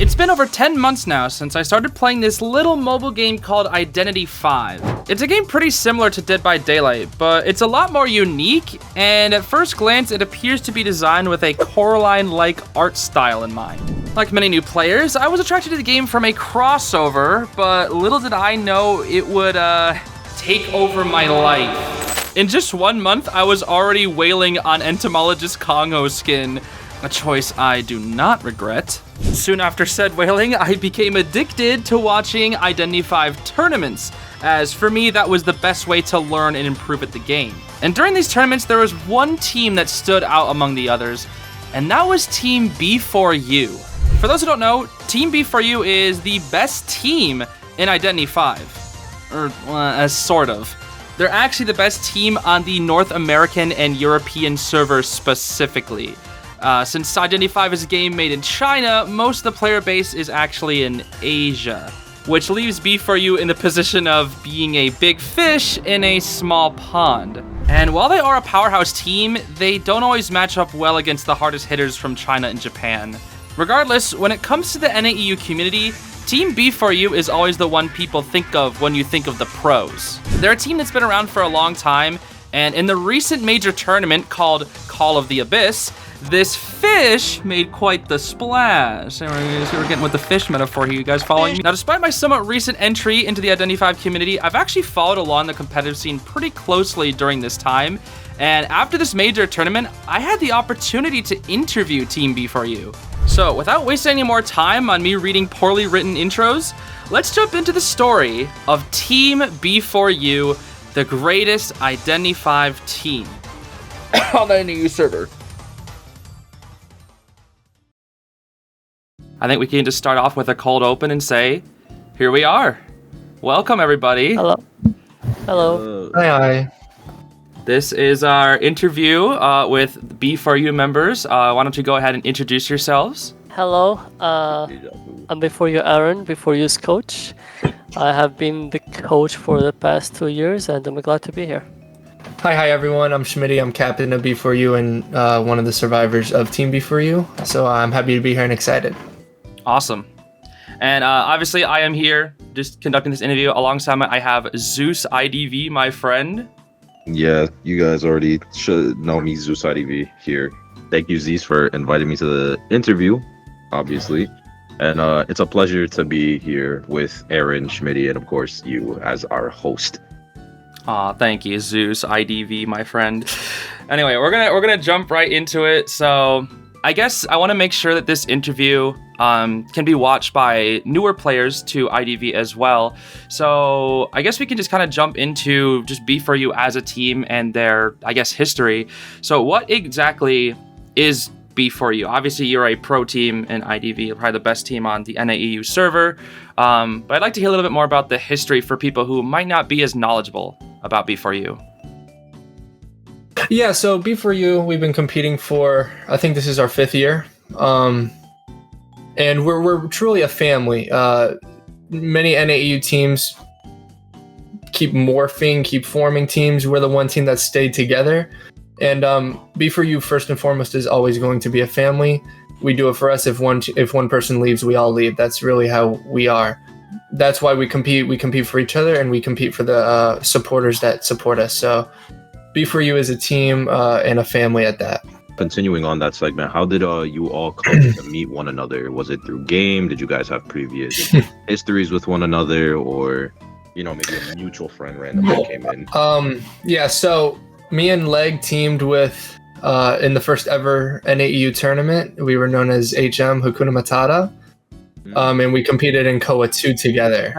It's been over 10 months now since I started playing this little mobile game called Identity V. It's a game pretty similar to Dead by Daylight, but it's a lot more unique, and at first glance it appears to be designed with a Coraline-like art style in mind. Like many new players, I was attracted to the game from a crossover, but little did I know it would take over my life. In just 1 month, I was already wailing on Entomologist Kongo's skin, a choice I do not regret. Soon after said whaling, I became addicted to watching Identity V tournaments, as for me that was the best way to learn and improve at the game. And during these tournaments, there was one team that stood out among the others, and that was Team B4U. For those who don't know, Team B4U is the best team in Identity V, or sort of. They're actually the best team on the North American and European servers specifically. Since Identity V is a game made in China, most of the player base is actually in Asia, which leaves B4U in the position of being a big fish in a small pond. And while they are a powerhouse team, they don't always match up well against the hardest hitters from China and Japan. Regardless, when it comes to the NAEU community, Team B4U is always the one people think of when you think of the pros. They're a team that's been around for a long time, and in the recent major tournament called Call of the Abyss, this fish made quite the splash. We're getting with the fish metaphor here, you guys following me? Now, despite my somewhat recent entry into the Identity V community, I've actually followed along the competitive scene pretty closely during this time. And after this major tournament, I had the opportunity to interview Team B4U. So without wasting any more time on me reading poorly written intros, let's jump into the story of Team B4U, the greatest Identity V team on the NAEU server. I think we can just start off with a cold open and say, here we are. Welcome, everybody. Hello. Hello. Hi. This is our interview with B4U members. Why don't you go ahead and introduce yourselves? Hello. I'm B4U Aron, B4U's coach. I have been the coach for the past 2 years, and I'm glad to be here. Hi, everyone. I'm Schmiddy. I'm captain of B4U and one of the survivors of Team B4U. So I'm happy to be here and excited. Awesome. And obviously I am here just conducting this interview. Alongside me, I have Zeus IDV, my friend. Yeah, you guys already should know me, Zeus IDV here. Thank you, Zeez, for inviting me to the interview, obviously. And it's a pleasure to be here with Aron, Schmiddy, and of course you as our host. Thank you, Zeus IDV, my friend. Anyway, we're gonna jump right into it. So I guess I want to make sure that this interview can be watched by newer players to IDV as well. So I guess we can just kind of jump into just B4U as a team and their, I guess, history. So what exactly is B4U? Obviously, you're a pro team in IDV, you're probably the best team on the NAEU server. But I'd like to hear a little bit more about the history for people who might not be as knowledgeable about B4U. Yeah, so B4U, we've been competing for, I think this is our 5th year. And we're truly a family. Many NAEU teams keep morphing, keep forming teams. We're the one team that stayed together. And B4U, first and foremost, is always going to be a family. We do it for us. If one person leaves, we all leave. That's really how we are. That's why we compete. We compete for each other, and we compete for the supporters that support us. So B4U is a team and a family at that. Continuing on that segment, how did you all come to meet one another? Was it through game? Did you guys have previous histories with one another, or maybe a mutual friend randomly came in? Yeah, so me and Leg teamed with in the first ever NAEU tournament. We were known as HM Hakuna Matata, and we competed in KOA 2 together.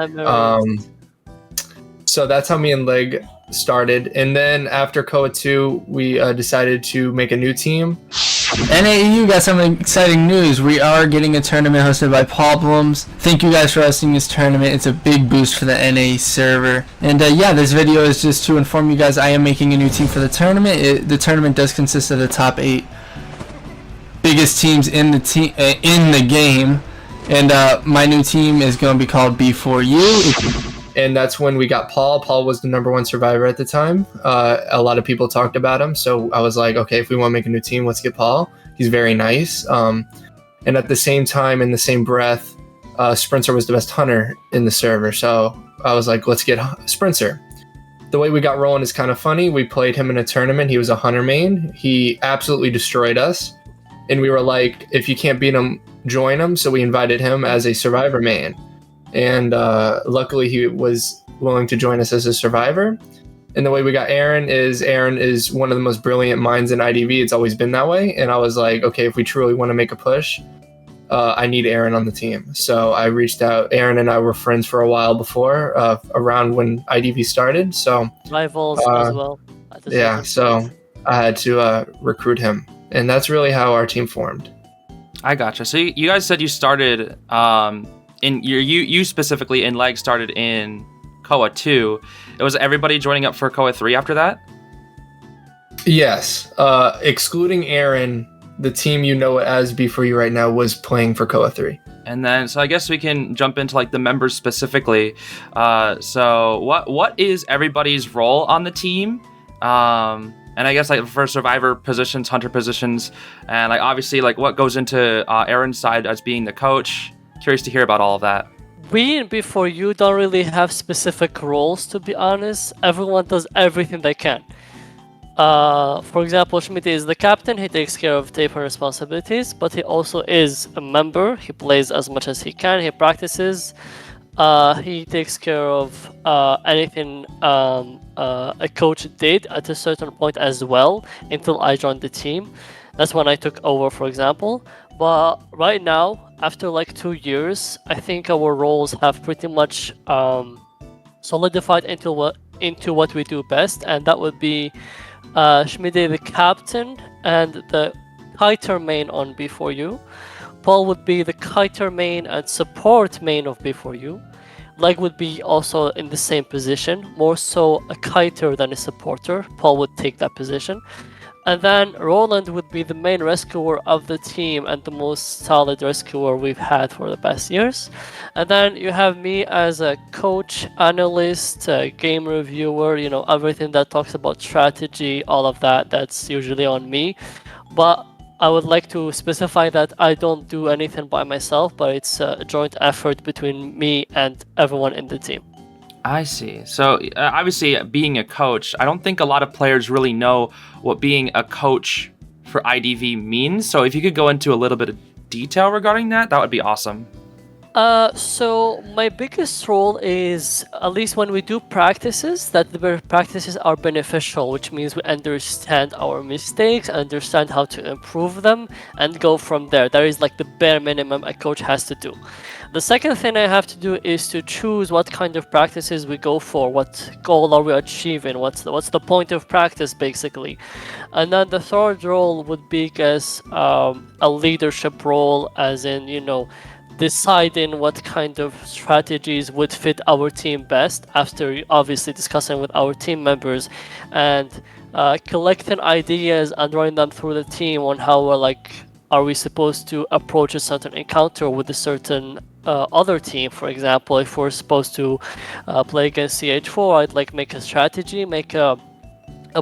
So that's how me and Leg started. And then after KOA 2, we decided to make a new team. NAEU got some exciting news. We are getting a tournament hosted by Paulblems. Thank you guys for hosting this tournament. It's a big boost for the NA server. And this video is just to inform you guys I am making a new team for the tournament. The tournament does consist of the top 8 biggest teams in the game. And my new team is going to be called B4U. And that's when we got Paul. Paul was the #1 survivor at the time. A lot of people talked about him. So I was like, okay, if we want to make a new team, let's get Paul. He's very nice. And at the same time, in the same breath, Sprintzer was the best hunter in the server. So I was like, let's get Sprintzer. The way we got Rolend is kind of funny. We played him in a tournament. He was a hunter main. He absolutely destroyed us. And we were like, if you can't beat him, join him. So we invited him as a survivor main. And luckily he was willing to join us as a survivor. And the way we got Aron is one of the most brilliant minds in IDV. It's always been that way. And I was like, okay, if we truly want to make a push, I need Aron on the team. So I reached out. Aron and I were friends for a while before, around when IDV started. So Rivals as well. Yeah, so I had to recruit him. And that's really how our team formed. I gotcha. So you guys said you started, you specifically in Leg started in Koa 2. It was everybody joining up for Koa 3 after that? Yes. Excluding Aron, the team you know as B4U right now was playing for Koa 3. And then, so I guess we can jump into like the members specifically. So what is everybody's role on the team? And I guess like for survivor positions, hunter positions, and like obviously like what goes into Aron's side as being the coach. Curious to hear about all of that. We in B4U don't really have specific roles, to be honest. Everyone does everything they can. For example, Schmiddy is the captain. He takes care of tape and responsibilities, but he also is a member. He plays as much as he can. He practices. He takes care of anything a coach did at a certain point as well until I joined the team. That's when I took over, for example. But right now, after like 2 years, I think our roles have pretty much solidified into what we do best, and that would be Schmiddy the captain and the kiter main on B4U. Paul would be the kiter main and support main of B4U. Leg would be also in the same position, more so a kiter than a supporter. Paul would take that position. And then Rolend would be the main rescuer of the team and the most solid rescuer we've had for the past years. And then you have me as a coach, analyst, game reviewer, everything that talks about strategy, all of that, that's usually on me. But I would like to specify that I don't do anything by myself, but it's a joint effort between me and everyone in the team. I see. So obviously being a coach, I don't think a lot of players really know what being a coach for IDV means. So if you could go into a little bit of detail regarding that, that would be awesome. So my biggest role is, at least when we do practices, that the practices are beneficial, which means we understand our mistakes, understand how to improve them, and go from there. That is like the bare minimum a coach has to do. The second thing I have to do is to choose what kind of practices we go for, what goal are we achieving, what's the point of practice basically. And then the third role would be as a leadership role, as in, deciding what kind of strategies would fit our team best after obviously discussing with our team members, and collecting ideas and running them through the team on how are we supposed to approach a certain encounter with a certain other team. For example, if we're supposed to play against CH4, I'd make a strategy, make a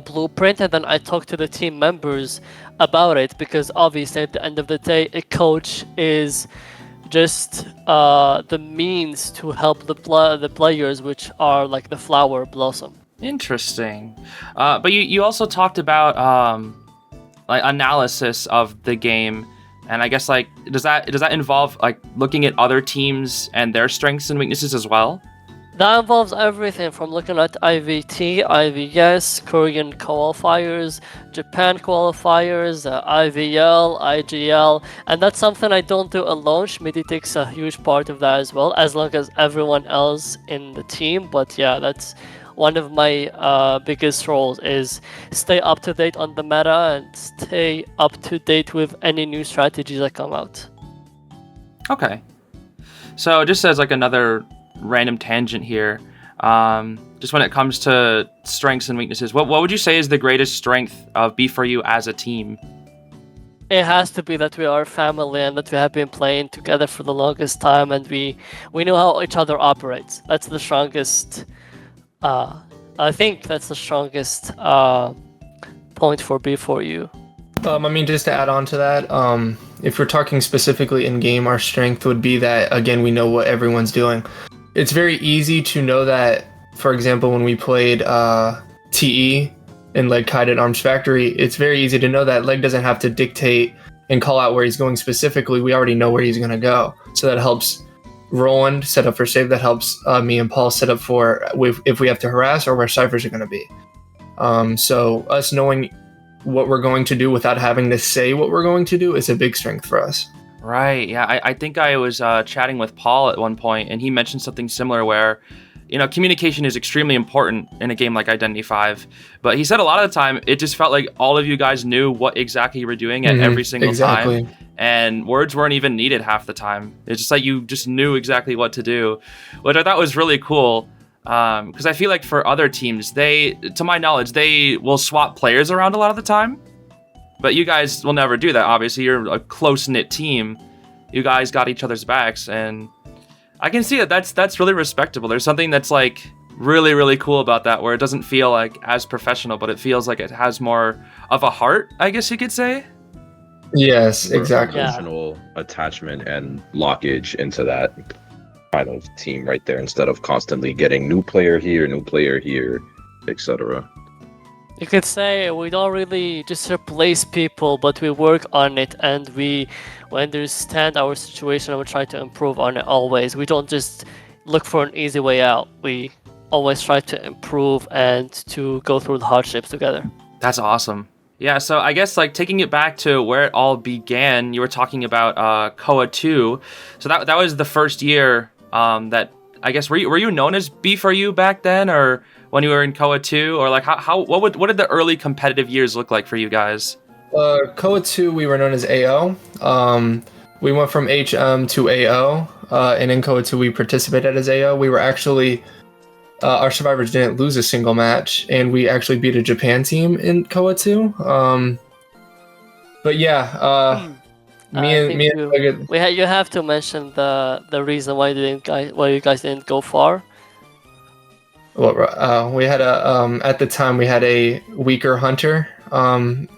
blueprint, and then I talk to the team members about it, because obviously at the end of the day, a coach is just the means to help the players, which are like the flower blossom. Interesting. But you also talked about like analysis of the game, and I guess does that involve like looking at other teams and their strengths and weaknesses as well? That involves everything from looking at IVT, IVS, Korean qualifiers, Japan qualifiers, IVL, IGL, and that's something I don't do alone. Schmiddy takes a huge part of that as well, as long as everyone else in the team. But yeah, that's one of my biggest roles, is stay up to date on the meta and stay up to date with any new strategies that come out. Okay. So just as like another random tangent here, just when it comes to strengths and weaknesses, what would you say is the greatest strength of B4U as a team? It has to be that we are family and that we have been playing together for the longest time, and we know how each other operates. That's the strongest. I think that's the strongest point for B4U. Just to add on to that, if we're talking specifically in game, our strength would be that, again, we know what everyone's doing. It's very easy to know that, for example, when we played TE in Leg Kite at Arms Factory, it's very easy to know that Leg doesn't have to dictate and call out where he's going specifically. We already know where he's going to go. So that helps Rolend set up for save. That helps me and Paul set up for if we have to harass or where ciphers are going to be. So us knowing what we're going to do without having to say what we're going to do is a big strength for us. Right. Yeah. I think I was chatting with Paul at one point, and he mentioned something similar where, communication is extremely important in a game like Identity 5. But he said a lot of the time, it just felt like all of you guys knew what exactly you were doing at every single time. And words weren't even needed half the time. It's just like you just knew exactly what to do, which I thought was really cool. Because I feel like for other teams, to my knowledge, they will swap players around a lot of the time. But you guys will never do that, obviously. You're a close-knit team. You guys got each other's backs, and I can see that's really respectable. There's something that's like really, really cool about that, where it doesn't feel like as professional, but it feels like it has more of a heart, I guess you could say. Yes, exactly. Emotional attachment and lockage into that kind of team right there, instead of constantly getting new player here, etc. You could say we don't really just replace people, but we work on it, and we understand our situation and we try to improve on it always. We don't just look for an easy way out. We always try to improve and to go through the hardships together. That's awesome. Yeah, so I guess like taking it back to where it all began, you were talking about KOA 2. So that was the first year that, I guess, were you known as B4U back then, or when you were in KOA 2, or like what did the early competitive years look like for you guys? KOA 2, we were known as AO. We went from HM to AO, and in KOA 2 we participated as AO. We were actually, our survivors didn't lose a single match, and we actually beat a Japan team in KOA 2. But yeah, you have to mention the reason why you guys didn't go far. Well, we had at the time we had a weaker hunter.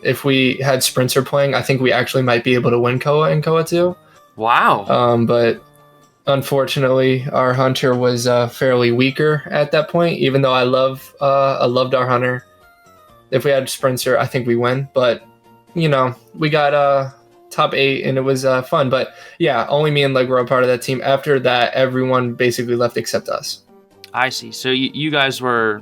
If we had Sprintzer playing, I think we actually might be able to win KOA in KOA 2. Wow. But unfortunately, our hunter was fairly weaker at that point. Even though I loved our hunter, if we had Sprintzer, I think we win. But we got top 8, and it was fun. But yeah, only me and Leg were a part of that team. After that, everyone basically left except us. I see. So you guys were,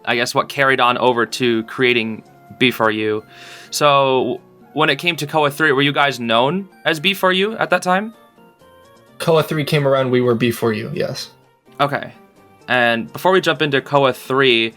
I guess, what carried on over to creating B4U. So when it came to KOA 3, were you guys known as B4U at that time? KOA 3 came around, we were B4U, yes. Okay. And before we jump into KOA 3,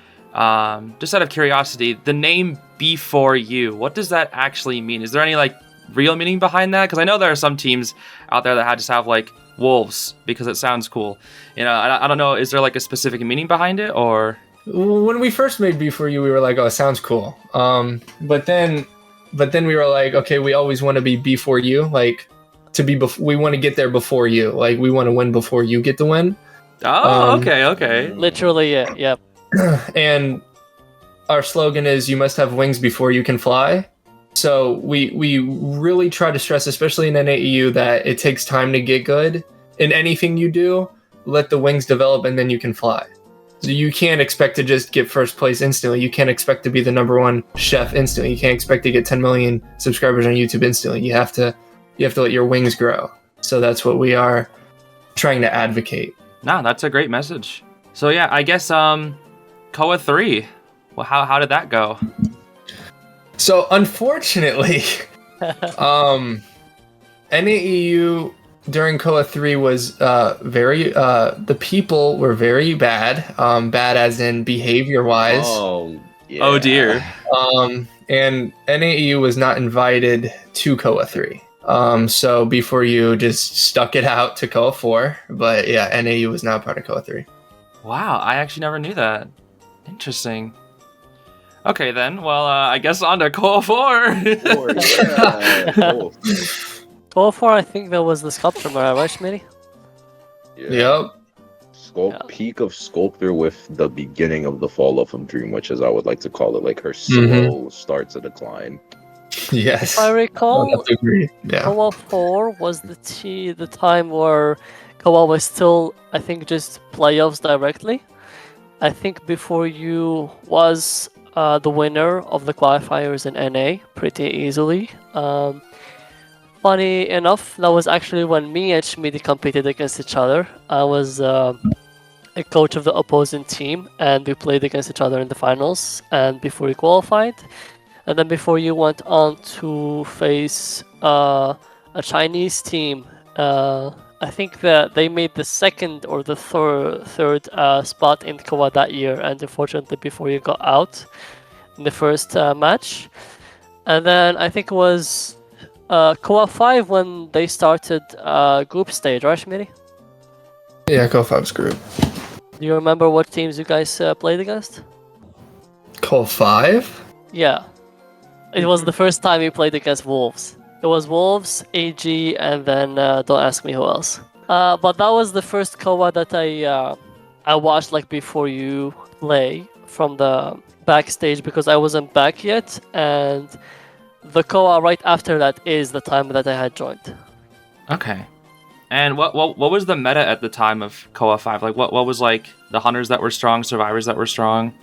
just out of curiosity, the name B4U, what does that actually mean? Is there any like real meaning behind that? Because I know there are some teams out there that just have like Wolves because it sounds cool. I don't know, is there like a specific meaning behind it, or? When we first made B4U, we were like, oh, it sounds cool. But then we were like, okay, we always want to be B4U, like we want to get there before you, like we want to win before you get the win. Oh, okay. Literally, yeah. And our slogan is, you must have wings before you can fly. So we really try to stress, especially in NAEU, that it takes time to get good. In anything you do, let the wings develop and then you can fly. So you can't expect to just get first place instantly. You can't expect to be the #1 chef instantly. You can't expect to get 10 million subscribers on YouTube instantly. You have to let your wings grow. So that's what we are trying to advocate. No, that's a great message. So yeah, I guess KOA 3. Well, how did that go? So unfortunately, NAEU during KOA 3 was the people were very bad, bad as in behavior-wise. Oh, yeah. Oh dear. And NAEU was not invited to KOA 3. So B4U just stuck it out to KOA 4, but yeah, NAEU was not part of KOA 3. Wow, I actually never knew that. Interesting. Okay then, well, I guess on to KOA 4. Cool. KOA 4, I think that was the sculpture, right, Schmiddy? Yeah. Yep. Peak of Sculptor with the beginning of the fall of Dream, which is I would like to call it, like her slow start to decline. Yes. If I I would recall, have to agree. Yeah. Koa 4 was the time where Koa was still, I think, just playoffs directly. I think B4U was the winner of the qualifiers in NA pretty easily. Funny enough, that was actually when me and Schmiddy competed against each other. I was a coach of the opposing team, and we played against each other in the finals. And before we qualified, and then before you went on to face a Chinese team, I think that they made the second or the third spot in Koa that year, and unfortunately, before you got out in the first match, and then I think it was Koa 5 when they started group stage, right, Schmidty? Yeah, Koa 5's group. Do you remember what teams you guys played against? Koa 5? Yeah. It was the first time we played against Wolves. It was Wolves, AG, and then don't ask me who else. But that was the first Koa that I watched like before you play from the backstage because I wasn't back yet, and the Koa right after that is the time that I had joined. Okay. And what was the meta at the time of Koa 5? Like what was like the hunters that were strong, survivors that were strong?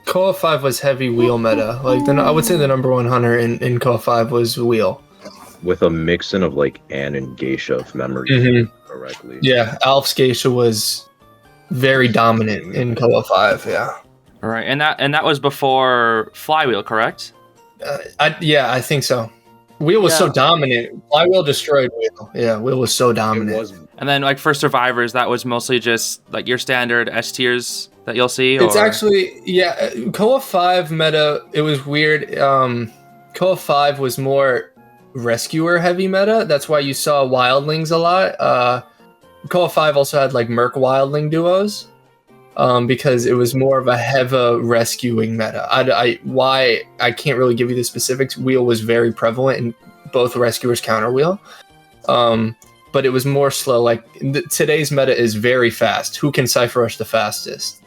Koa 5 was heavy wheel meta. Like I would say the number one hunter in Koa 5 was wheel. With a mixin of like Anne and Geisha, if memory Mhm. correctly. Yeah, Alf's Geisha was very dominant in Koa 5. Yeah. All right. And that was before Flywheel, correct? I think so. Wheel was so Yeah. dominant. Flywheel destroyed Wheel. Yeah, Wheel was so It dominant. was And then like for survivors, that was mostly just like your standard S tiers that you'll see. It's or... actually Koa 5 meta. It was weird. Koa 5 was more rescuer heavy meta. That's why you saw wildlings a lot. Koa 5 also had like Merc wildling duos. Because it was more of a heavy rescuing meta. I can't really give you the specifics. Wheel was very prevalent in both rescuers counter wheel, but it was more slow. Like today's meta is very fast. Who can cipher rush the fastest?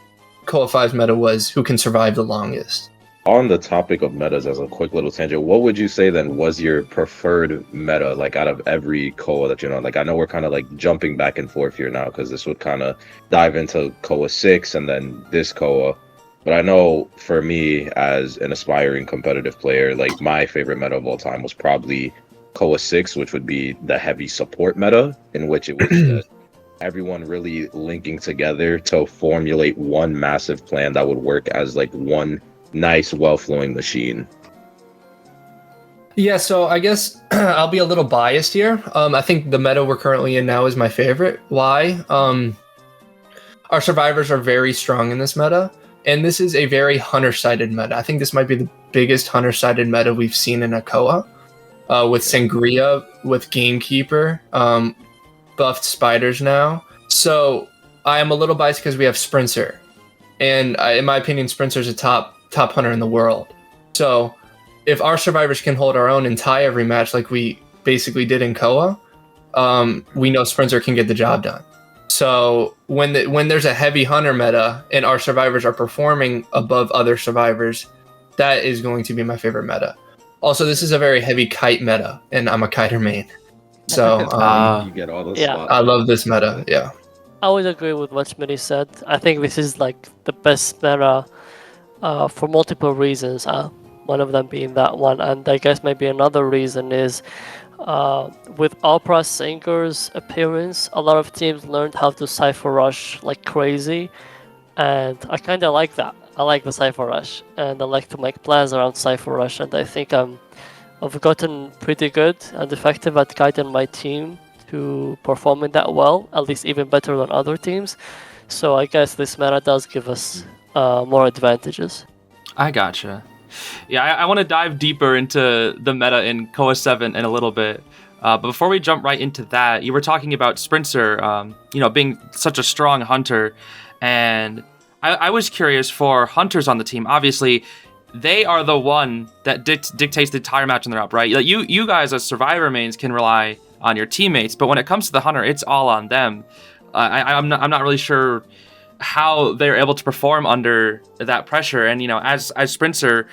Koa 5's meta was who can survive the longest. on the topic of metas as a quick little tangent. What would you say then was your preferred meta, like out of every Koa that you know? Like I know we're kind of like jumping back and forth here now because this would kind of dive into Koa 6 and then this Koa. But I know for me as an aspiring competitive player, like my favorite meta of all time was probably Koa 6, which would be the heavy support meta, in which it was just everyone really linking together to formulate one massive plan that would work as like one nice, well-flowing machine. Yeah, so I guess I'll be a little biased here. I think the meta we're currently in now is my favorite. Why? Our survivors are very strong in this meta, and this is a very hunter-sided meta. I think this might be the biggest hunter-sided meta we've seen in a Koa, with Sangria, with Gamekeeper, buffed spiders now. So I am a little biased because we have Sprintzer, and in my opinion, Sprintzer is a top hunter in the world. So if our survivors can hold our own and tie every match like we basically did in Koa, we know Sprintzer can get the job done. So when there's a heavy hunter meta and our survivors are performing above other survivors, that is going to be my favorite meta. Also, this is a very heavy kite meta, and I'm a kiter main. So You get all those yeah. spots. I love this meta. Yeah. I would agree with what Schmidty said. I think this is like the best meta for multiple reasons. One of them being that one, and I guess maybe another reason is with Opera Singer's appearance, a lot of teams learned how to Cypher Rush like crazy, and I kind of like that. I like the Cypher Rush, and I like to make plans around Cypher Rush, and I think I've gotten pretty good and effective at guiding my team to perform in that well, at least even better than other teams. So I guess this meta does give us more advantages. I gotcha. Yeah, I want to dive deeper into the meta in Koa 7 in a little bit. But before we jump right into that, you were talking about Sprintzer, being such a strong hunter. And I was curious for hunters on the team. Obviously, they are the one that dictates the entire match when they're up, right? Like you guys as survivor mains can rely on your teammates, but when it comes to the hunter, it's all on them. I'm not really sure how they're able to perform under that pressure. And as Sprintzer,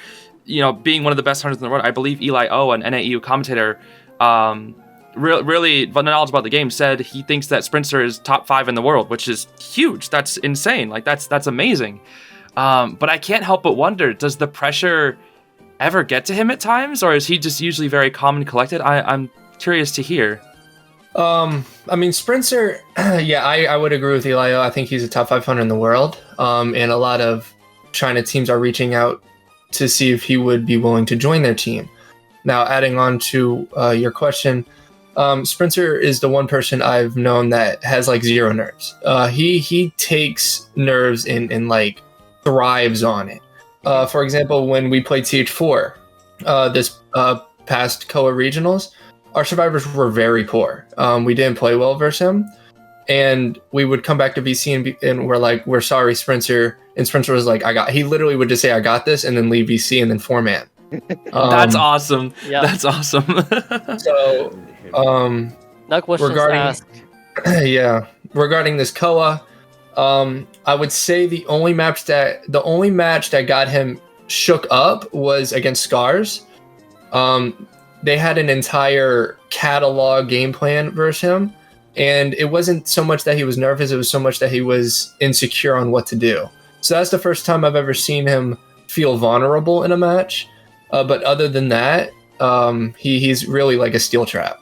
being one of the best hunters in the world, I believe Eli O, an NAEU commentator, really knowledgeable about the game, said he thinks that Sprintzer is top 5 in the world, which is huge. That's insane. Like that's amazing. But I can't help but wonder, does the pressure ever get to him at times, or is he just usually very calm and collected? I'm curious to hear. I mean, Sprintzer, yeah, I would agree with Eli O. I think he's a top 500 in the world. And a lot of China teams are reaching out to see if he would be willing to join their team. Now, adding on to your question, Sprintzer is the one person I've known that has like zero nerves. He takes nerves and like thrives on it. For example, when we played TH4 this past KOA regionals, our survivors were very poor. We didn't play well versus him, and we would come back to VC and we're like, "We're sorry, Sprintzer." And Sprintzer was like, he literally would just say, "I got this," and then leave VC and then 4-man. That's awesome. Yeah. That's awesome. So, Now questions asked. yeah, regarding this KOA, I would say the only match that got him shook up was against Scars. They had an entire catalog game plan versus him, and it wasn't so much that he was nervous, it was so much that he was insecure on what to do. So that's the first time I've ever seen him feel vulnerable in a match. But other than that, he's really like a steel trap.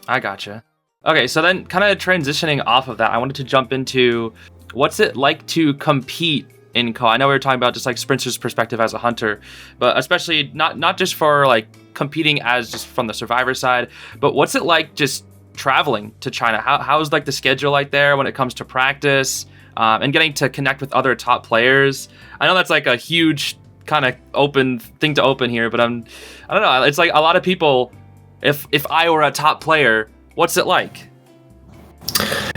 I gotcha. Okay, so then kind of transitioning off of that, I wanted to jump into what's it like to compete in KOA. I know we were talking about just like Sprintzer's perspective as a hunter, but especially not just for like competing as just from the survivor side, but what's it like just traveling to China? How's like the schedule like there when it comes to practice and getting to connect with other top players? I know that's like a huge kind of open thing to open here, but I don't know. It's like a lot of people, if I were a top player, what's it like?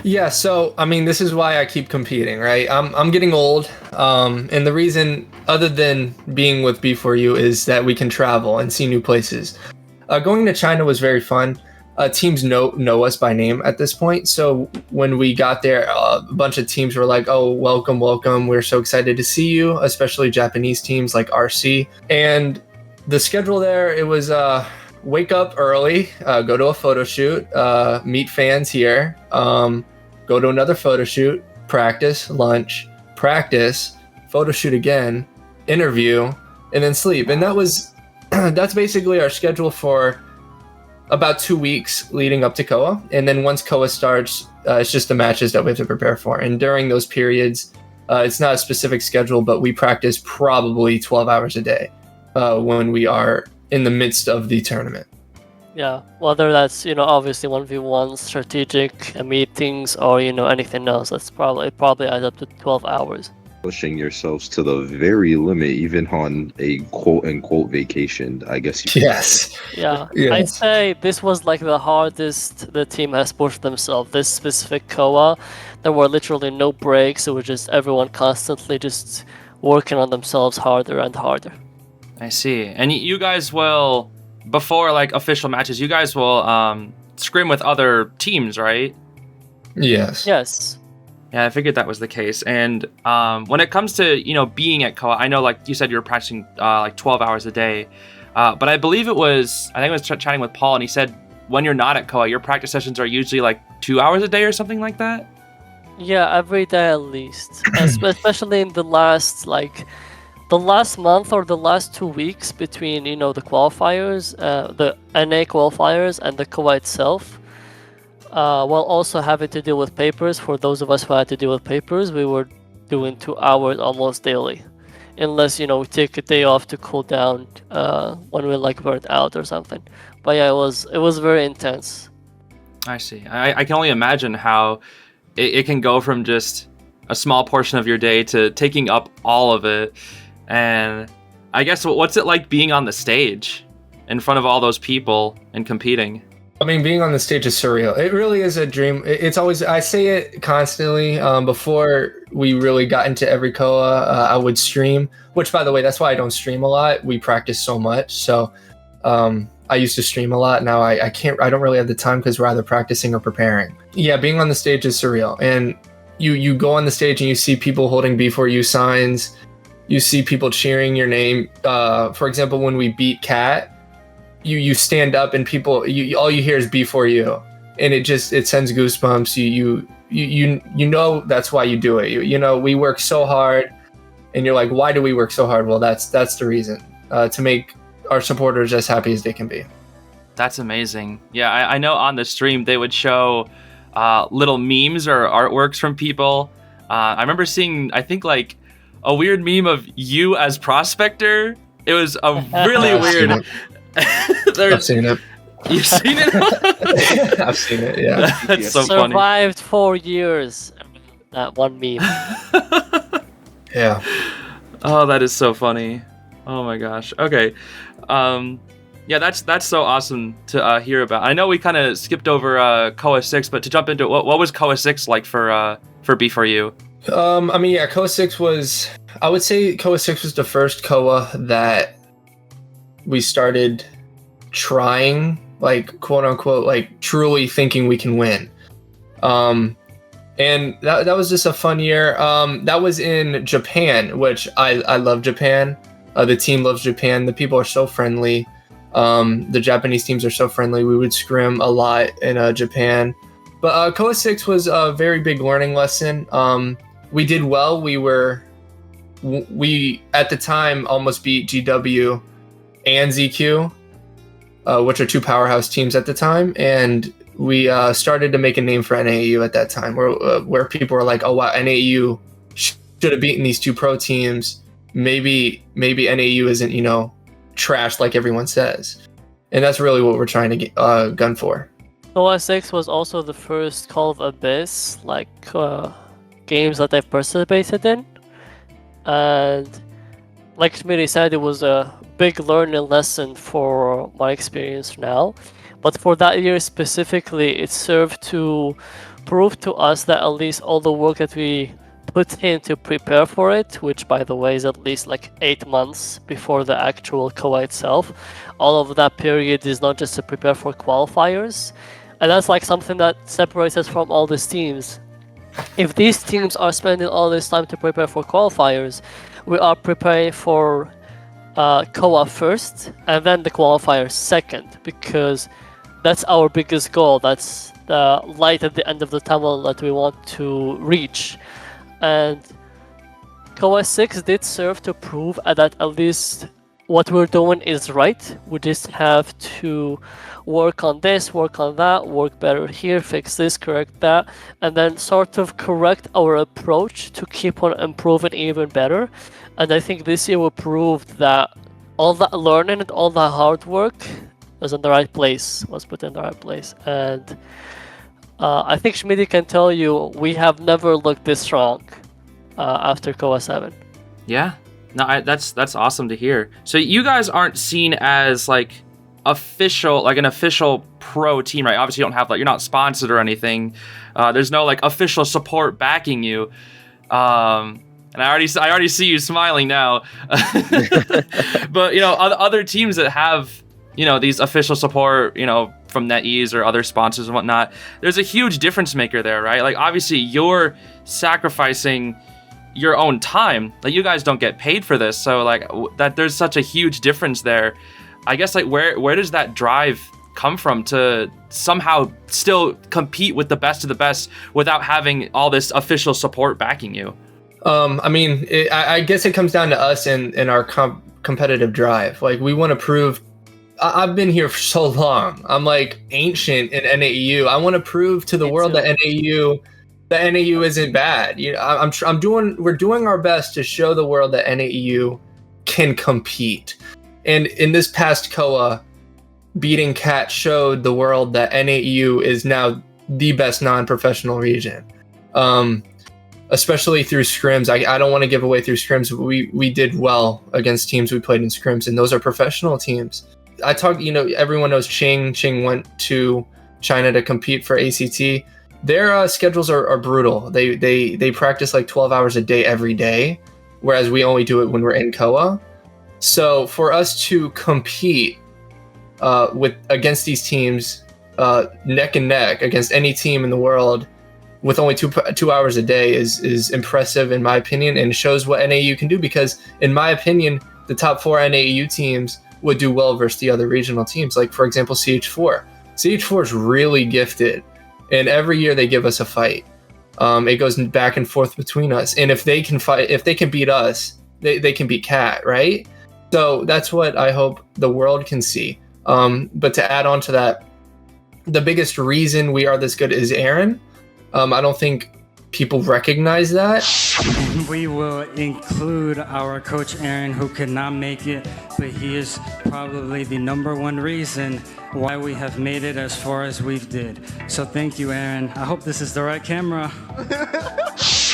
Yeah, so I mean, this is why I keep competing, right? I'm getting old, and the reason, other than being with B4U, is that we can travel and see new places. Going to China was very fun. Teams know us by name at this point, so when we got there, a bunch of teams were like, "Oh, welcome! We're so excited to see you," especially Japanese teams like RC. And the schedule there, it was wake up early, go to a photo shoot, meet fans here, go to another photo shoot, practice, lunch, practice, photo shoot again, interview, and then sleep. And that's basically our schedule for about 2 weeks leading up to KOA. And then once KOA starts, it's just the matches that we have to prepare for. And during those periods, it's not a specific schedule, but we practice probably 12 hours a day when we are in the midst of the tournament. Yeah, whether that's obviously 1v1 strategic meetings or anything else, it probably adds up to 12 hours. Pushing yourselves to the very limit, even on a quote unquote vacation, I guess you could. Yes. Yeah, Yes. I'd say this was like the hardest the team has pushed themselves. This specific KOA, there were literally no breaks. It was just everyone constantly just working on themselves harder and harder. I see. And you guys will, before like official matches, you guys will scrim with other teams, right? Yes. Yes. Yeah, I figured that was the case. And when it comes to, being at KOA, I know like you said you were practicing like 12 hours a day. But I believe I was chatting with Paul, and he said when you're not at KOA, your practice sessions are usually like 2 hours a day or something like that? Yeah, every day at least. Especially in the last month or the last 2 weeks between, the qualifiers, the NA qualifiers and the KOA itself. While also having to deal with papers. For those of us who had to deal with papers, we were doing 2 hours almost daily. Unless, we take a day off to cool down when we're like burnt out or something. But yeah, it was very intense. I see. I can only imagine how it can go from just a small portion of your day to taking up all of it. And I guess what's it like being on the stage in front of all those people and competing? I mean, being on the stage is surreal. It really is a dream. It's always, I say it constantly. Before we really got into every KOA, I would stream, which by the way, that's why I don't stream a lot. We practice so much. So I used to stream a lot. Now I don't really have the time because we're either practicing or preparing. Yeah, being on the stage is surreal. And you go on the stage and you see people holding B4U signs. you see people cheering your name. For example, when we beat Cat, you stand up and people, all you hear is B4U, and it sends goosebumps. You know that's why you do it. You know, we work so hard, and you're like, why do we work so hard? Well, that's the reason, to make our supporters as happy as they can be. That's amazing. Yeah, I know on the stream they would show little memes or artworks from people. I remember seeing, I think, like a weird meme of you as Prospector. It was a really weird. I've seen it. You've seen it? I've seen it, yeah. That's so funny. Survived 4 years. That one meme. Yeah. Oh, that is so funny. Oh my gosh. Okay. Yeah, that's so awesome to hear about. I know we kind of skipped over COA 6, but to jump into it, what was COA 6 like for B4U? I mean, yeah, COA 6 was, I would say COA 6 was the first COA that we started trying, like, quote unquote, like truly thinking we can win. And that was just a fun year. That was in Japan, which I love Japan. The team loves Japan. The people are so friendly. The Japanese teams are so friendly. We would scrim a lot in Japan. But COA 6 was a very big learning lesson. We did well. We at the time almost beat GW and ZQ, which are two powerhouse teams at the time. And we started to make a name for NAU at that time, where people were like, oh, wow, NAU should have beaten these two pro teams. Maybe NAU isn't, trash like everyone says. And that's really what we're trying to get, gun for. COA 6 was also the first Call of Abyss, games that I've participated in. And like Schmiddy said, it was a big learning lesson for my experience now. But for that year specifically, it served to prove to us that at least all the work that we put in to prepare for it, which by the way is at least 8 months before the actual COA itself, all of that period is not just to prepare for qualifiers. And that's something that separates us from all these teams. If these teams are spending all this time to prepare for qualifiers, we are preparing for COA first and then the qualifiers second, because that's our biggest goal. That's the light at the end of the tunnel that we want to reach. And COA 6 did serve to prove that at least what we're doing is right. We just have to work on this, work on that, work better here, fix this, correct that, and then sort of correct our approach to keep on improving even better. And I think this year we proved that all that learning and all that hard work was in the right place, was put in the right place. And I think Schmiddy can tell you we have never looked this strong after COA 7. Yeah, no, that's awesome to hear. So you guys aren't seen as an official pro team, right? Obviously, you don't have you're not sponsored or anything. There's no official support backing you. And I already see you smiling now. But other teams that have these official support, from NetEase or other sponsors and whatnot, there's a huge difference maker there, right? Obviously you're sacrificing your own time. You guys don't get paid for this, so that there's such a huge difference there. I guess where does that drive come from to somehow still compete with the best of the best without having all this official support backing you? I mean, I guess it comes down to us and our competitive drive. We want to prove. I've been here for so long. I'm ancient in NAU. I want to prove to the world that NAU isn't bad. We're doing our best to show the world that NAU can compete. And in this past COA, beating Cat showed the world that NAU is now the best non-professional region. Especially through scrims. I don't want to give away through scrims. We did well against teams we played in scrims, and those are professional teams. Everyone knows Ching. Ching went to China to compete for ACT. Their schedules are brutal. They practice 12 hours a day every day, whereas we only do it when we're in COA. So for us to compete against these teams, neck and neck against any team in the world, with only 2 hours a day is impressive in my opinion, and shows what NAU can do, because in my opinion, the top 4 NAU teams would do well versus the other regional teams. Like, for example, CH4. CH4 is really gifted, and every year they give us a fight. It goes back and forth between us, and if they can fight, if they can beat us, they can beat Cat, right? So that's what I hope the world can see. But to add on to that, the biggest reason we are this good is Aron. I don't think people recognize that. We will include our coach Aron, who could not make it, but he is probably the #1 reason why we have made it as far as we've did. So thank you, Aron. I hope this is the right camera.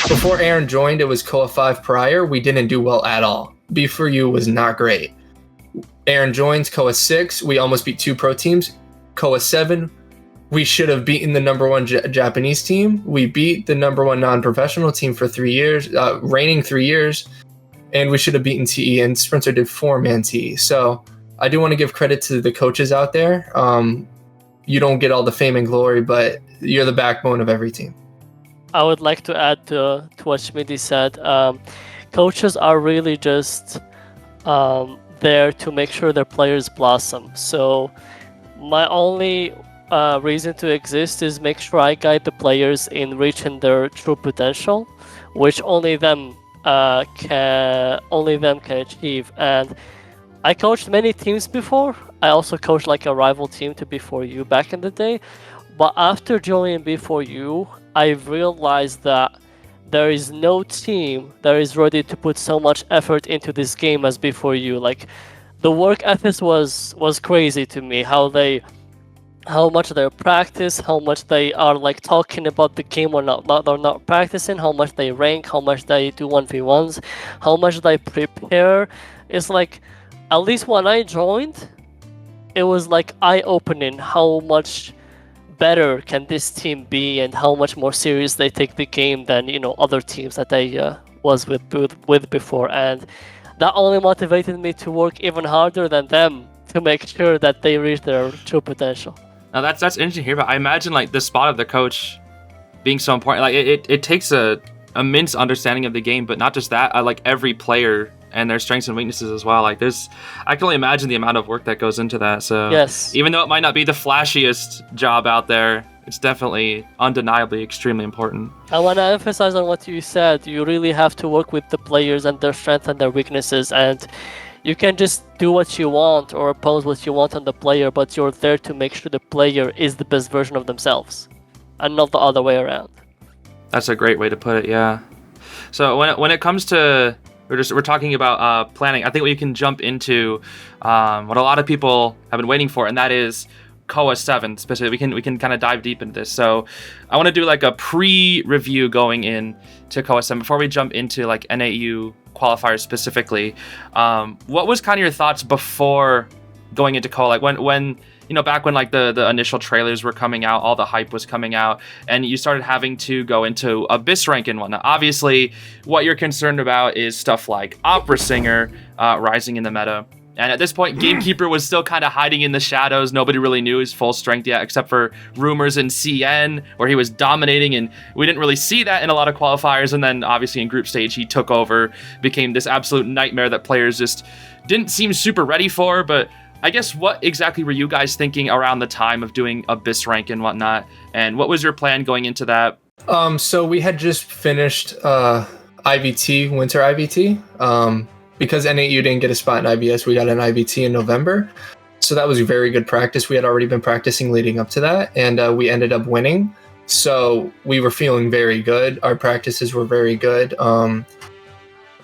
Before Aron joined, it was COA 5 prior. We didn't do well at all. B4U was not great. Aron joins COA 6. We almost beat 2 pro teams. COA 7, we should have beaten the #1 Japanese team. We beat the #1 non-professional team for 3 years, reigning 3 years, and we should have beaten TE, and Sprintzer did 4-man TE. So I do want to give credit to the coaches out there. You don't get all the fame and glory, but you're the backbone of every team. I would like to add to what Schmiddy said. Coaches are really just there to make sure their players blossom. So my only reason to exist is make sure I guide the players in reaching their true potential, which only them can achieve. And I coached many teams before. I also coached like a rival team to B4U back in the day. But after joining B4U, I realized that there is no team that is ready to put so much effort into this game as B4U. Like, the work ethic was crazy to me. How much they practice, how much they are like talking about the game or they're not practicing, how much they rank, how much they do 1v1s, how much they prepare. It's like, at least when I joined, it was like eye-opening how much better can this team be and how much more serious they take the game than, you know, other teams that I was with before. And that only motivated me to work even harder than them to make sure that they reach their true potential. Now that's interesting here, but I imagine like the spot of the coach being so important. Like it takes a immense understanding of the game, but not just that. I like every player and their strengths and weaknesses as well. Like I can only imagine the amount of work that goes into that. So yes, even though it might not be the flashiest job out there, it's definitely undeniably extremely important. I want to emphasize on what you said. You really have to work with the players and their strengths and their weaknesses, and you can just do what you want or impose what you want on the player, but you're there to make sure the player is the best version of themselves and not the other way around. That's a great way to put it, yeah. So when it comes to, we're talking about planning, I think we can jump into what a lot of people have been waiting for, and that is COA 7 specifically. We can kind of dive deep into this. So I want to do like a pre-review going in to COA 7 before we jump into like NAU qualifiers specifically. What was kind of your thoughts before going into COA? Like when you know, back when like the initial trailers were coming out, all the hype was coming out, and you started having to go into Abyss rank and whatnot. Obviously, what you're concerned about is stuff like Opera Singer rising in the meta. And at this point, Gamekeeper was still kind of hiding in the shadows. Nobody really knew his full strength yet, except for rumors in CN, where he was dominating, and we didn't really see that in a lot of qualifiers. And then obviously in group stage, he took over, became this absolute nightmare that players just didn't seem super ready for. But I guess what exactly were you guys thinking around the time of doing Abyss rank and whatnot? And what was your plan going into that? So we had just finished IVT, Winter IVT. Because NAU didn't get a spot in IBS, we got an IVT in November. So that was very good practice. We had already been practicing leading up to that, and we ended up winning. So we were feeling very good. Our practices were very good.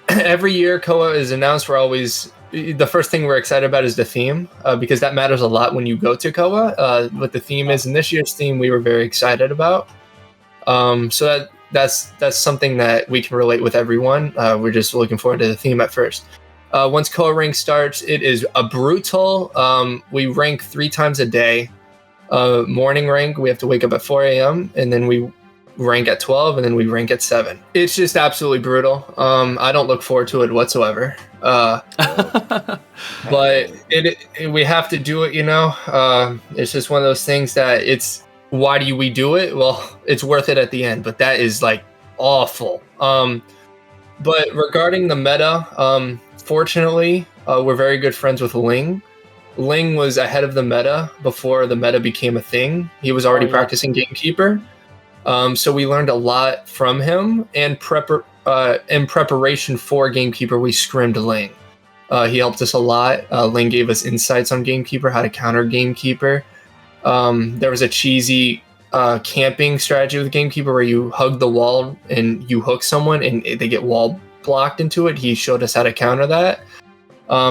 Every year COA is announced, the first thing we're excited about is the theme, because that matters a lot when you go to COA. What the theme is, and this year's theme we were very excited about. So that's something that we can relate with everyone. We're just looking forward to the theme at first. Once COA rank starts, it is a brutal. We rank 3 times a day. Morning rank, we have to wake up at 4 a.m. and then we rank at 12 and then we rank at 7. It's just absolutely brutal. I don't look forward to it whatsoever. But we have to do it, you know. It's just one of those things that why do we do it? Well, it's worth it at the end, but that is like awful. But regarding the meta, fortunately, we're very good friends with Ling. Ling was ahead of the meta before the meta became a thing. He was already practicing Gamekeeper. So we learned a lot from him, and in preparation for Gamekeeper, we scrimmed Ling. He helped us a lot. Ling gave us insights on Gamekeeper, how to counter Gamekeeper. There was a cheesy camping strategy with Gamekeeper where you hug the wall and you hook someone and they get wall blocked into it. He showed us how to counter that.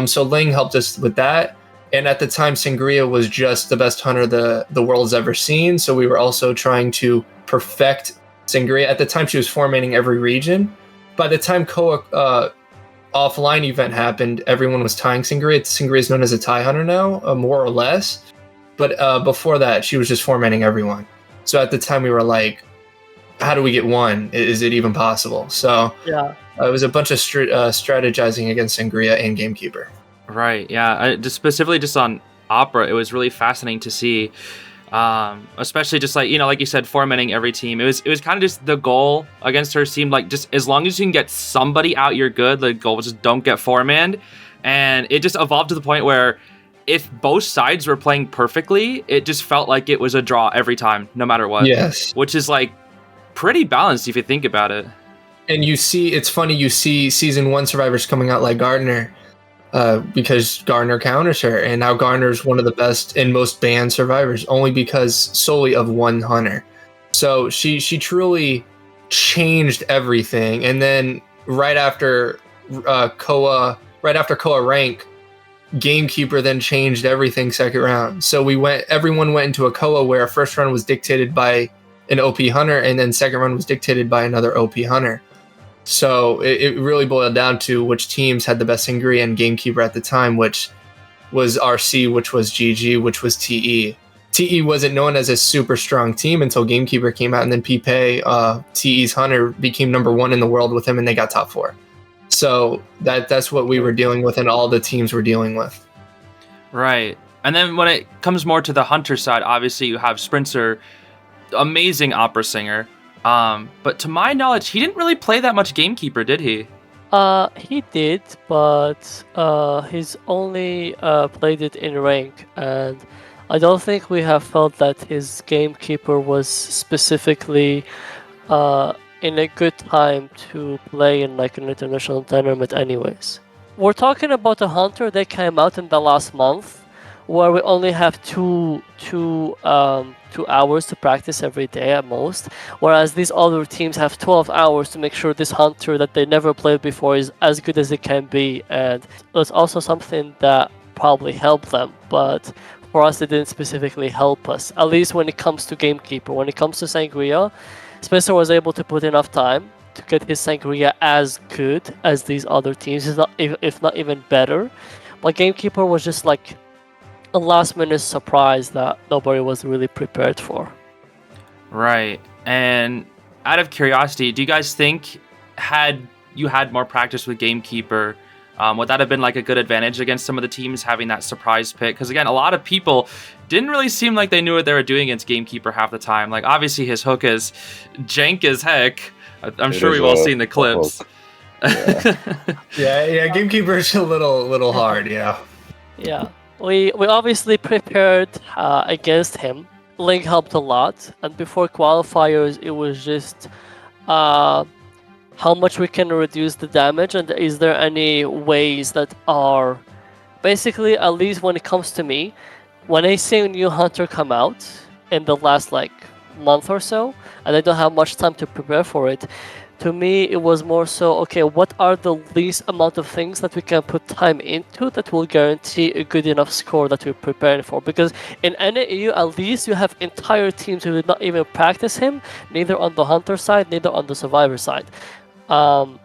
So Ling helped us with that. And at the time, Sangria was just the best hunter the world's ever seen. So we were also trying to perfect Sangria. At the time, she was formatting every region. By the time Koa offline event happened, everyone was tying Sangria. Sangria is known as a tie hunter now, more or less. But before that, she was just formatting everyone. So at the time, we were like, how do we get one? Is it even possible? So Yeah. it was a bunch of strategizing against Sangria and Gamekeeper. Right. Yeah. Just specifically just on Opera, it was really fascinating to see, especially just like, like you said, formatting every team. It was kind of just the goal against her seemed like just as long as you can get somebody out, you're good. The goal was just don't get four-manned. And it just evolved to the point where if both sides were playing perfectly, it just felt like it was a draw every time, no matter what. Yes. Which is like pretty balanced if you think about it. And it's funny, you see season 1 survivors coming out like Gardner. Because Gardner counters her, and now Gardner's one of the best and most banned survivors, only because solely of one hunter. So she truly changed everything. And then right after Koa rank, Gamekeeper then changed everything second round. So everyone went into a Koa where first round was dictated by an OP hunter, and then second round was dictated by another OP hunter. So it really boiled down to which teams had the best Sangria and Gamekeeper at the time, which was RC, which was GG, which was TE. TE wasn't known as a super strong team until Gamekeeper came out, and then Pipe, TE's hunter, became number 1 in the world with him, and they got top 4. So that's what we were dealing with, and all the teams were dealing with. Right. And then when it comes more to the hunter side, obviously you have Sprintzer, amazing opera singer. But to my knowledge, he didn't really play that much Gamekeeper, did he? He did, but he's only played it in rank, and I don't think we have felt that his Gamekeeper was specifically in a good time to play in like an international tournament anyways. We're talking about a hunter that came out in the last month, where we only have two hours to practice every day at most, whereas these other teams have 12 hours to make sure this hunter that they never played before is as good as it can be, and that's also something that probably helped them, but for us it didn't specifically help us, at least when it comes to Gamekeeper. When it comes to Sangria, Spencer was able to put enough time to get his Sangria as good as these other teams, if not even better, but Gamekeeper was just like a last-minute surprise that nobody was really prepared for. Right. And out of curiosity, do you guys think had you had more practice with Gamekeeper, would that have been like a good advantage against some of the teams having that surprise pick? Because again, a lot of people didn't really seem like they knew what they were doing against Gamekeeper half the time. Like obviously his hook is jank as heck. I'm sure we've all seen the clips. Yeah, Gamekeeper is a little hard, yeah. Yeah. We obviously prepared against him. Link helped a lot, and before qualifiers, it was just how much we can reduce the damage, and is there any ways that are basically, at least when it comes to me, when I see a new hunter come out in the last like month or so, and I don't have much time to prepare for it. To me, it was more so, okay, what are the least amount of things that we can put time into that will guarantee a good enough score that we're preparing for? Because in NAEU, at least you have entire teams who did not even practice him, neither on the hunter side, neither on the survivor side. And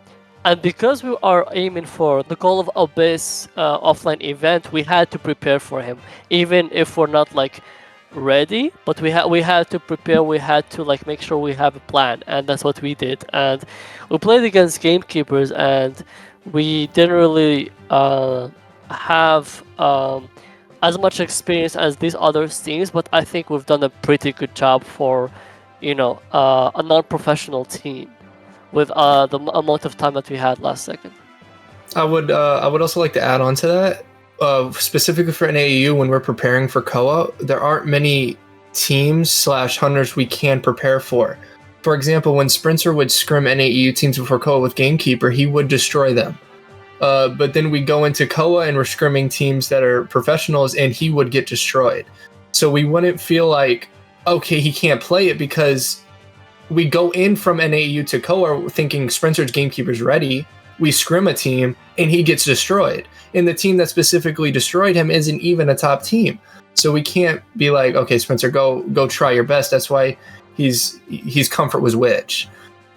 because we are aiming for the goal of Abyss offline event, we had to prepare for him, even if we're not like ready, but we had to prepare. We had to like make sure we have a plan, and that's what we did. And we played against Gamekeepers, and we didn't really have as much experience as these other teams, but I think we've done a pretty good job for, a non-professional team with the amount of time that we had last second. I would also like to add on to that. Specifically for NAEU, when we're preparing for KOA, there aren't many teams/hunters we can prepare for. For example, when Sprintzer would scrim NAEU teams before KOA with Gamekeeper, he would destroy them. But then we go into KOA and we're scrimming teams that are professionals, and he would get destroyed. So we wouldn't feel like, okay, he can't play it, because we go in from NAEU to KOA thinking Sprintzer's Gamekeeper's ready. We scrim a team and he gets destroyed. And the team that specifically destroyed him isn't even a top team. So we can't be like, okay, Sprintzer, go try your best. That's why his comfort was Witch.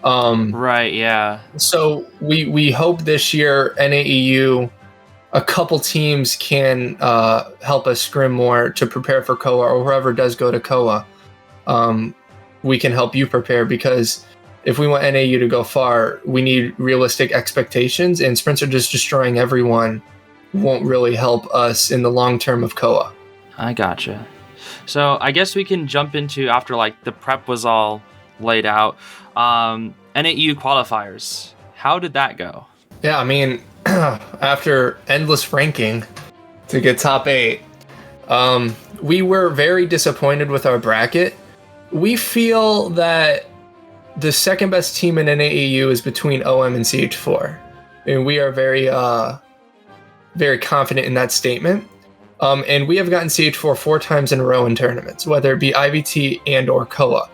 Right, yeah. So we hope this year NAEU, a couple teams can help us scrim more to prepare for KOA, or whoever does go to KOA. We can help you prepare, because if we want NAU to go far, we need realistic expectations, and Sprintzer just destroying everyone won't really help us in the long term of KOA. I gotcha. So I guess we can jump into, after like the prep was all laid out, NAU qualifiers. How did that go? Yeah, I mean, after endless ranking to get top 8, we were very disappointed with our bracket. We feel that the second best team in NAEU is between OM and CH4. And we are very, very confident in that statement. And we have gotten CH4 4 times in a row in tournaments, whether it be IVT and or KOA.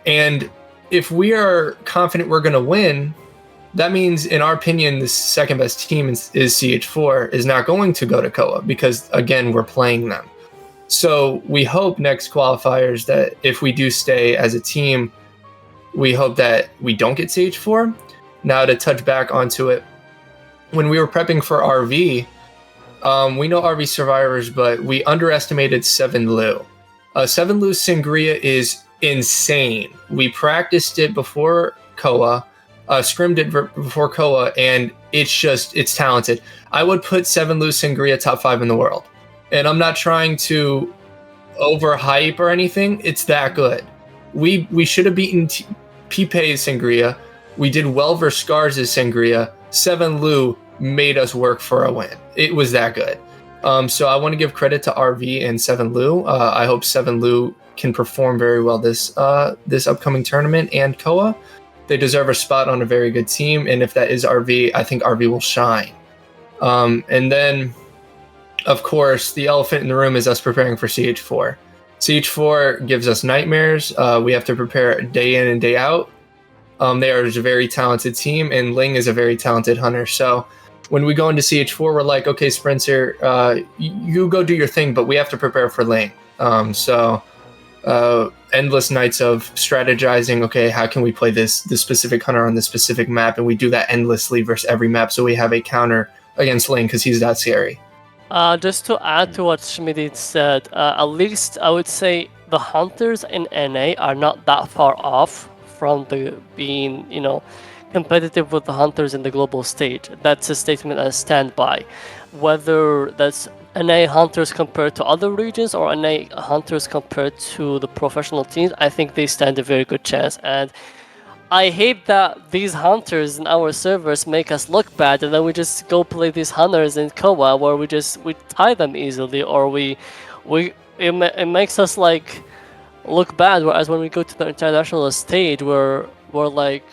And if we are confident we're going to win, that means, in our opinion, the second best team is CH4 is not going to go to KOA, because, again, we're playing them. So we hope next qualifiers that if we do stay as a team, we hope that we don't get CH4. Now, to touch back onto it, when we were prepping for RV, we know RV survivors, but we underestimated 7 Lu. 7 Lu Sangria is insane. We practiced it before KOA, scrimmed it before KOA, and it's talented. I would put 7 Lu Sangria top 5 in the world. And I'm not trying to overhype or anything. It's that good. We should have beaten Pipe's Sangria. We did well versus Scars' Sangria. 7 Lu made us work for a win. It was that good. So I want to give credit to RV and 7 Lu. I hope 7 Lu can perform very well this upcoming tournament and KOA. They deserve a spot on a very good team, and if that is RV, I think RV will shine. And then, of course, the elephant in the room is us preparing for CH4. CH4 gives us nightmares. We have to prepare day in and day out. They are a very talented team, and Ling is a very talented hunter. So when we go into CH4, we're like, okay, Sprintzer, you go do your thing, but we have to prepare for Ling. Endless nights of strategizing. Okay, how can we play this specific hunter on this specific map? And we do that endlessly versus every map, so we have a counter against Ling because he's that scary. Just to add to what Schmiddy said, at least I would say the hunters in NA are not that far off from being, competitive with the hunters in the global stage. That's a statement I stand by. Whether that's NA hunters compared to other regions or NA hunters compared to the professional teams, I think they stand a very good chance. And I hate that these hunters in our servers make us look bad, and then we just go play these hunters in KOA where we tie them easily, or it makes us look bad. Whereas when we go to the international stage, we're like,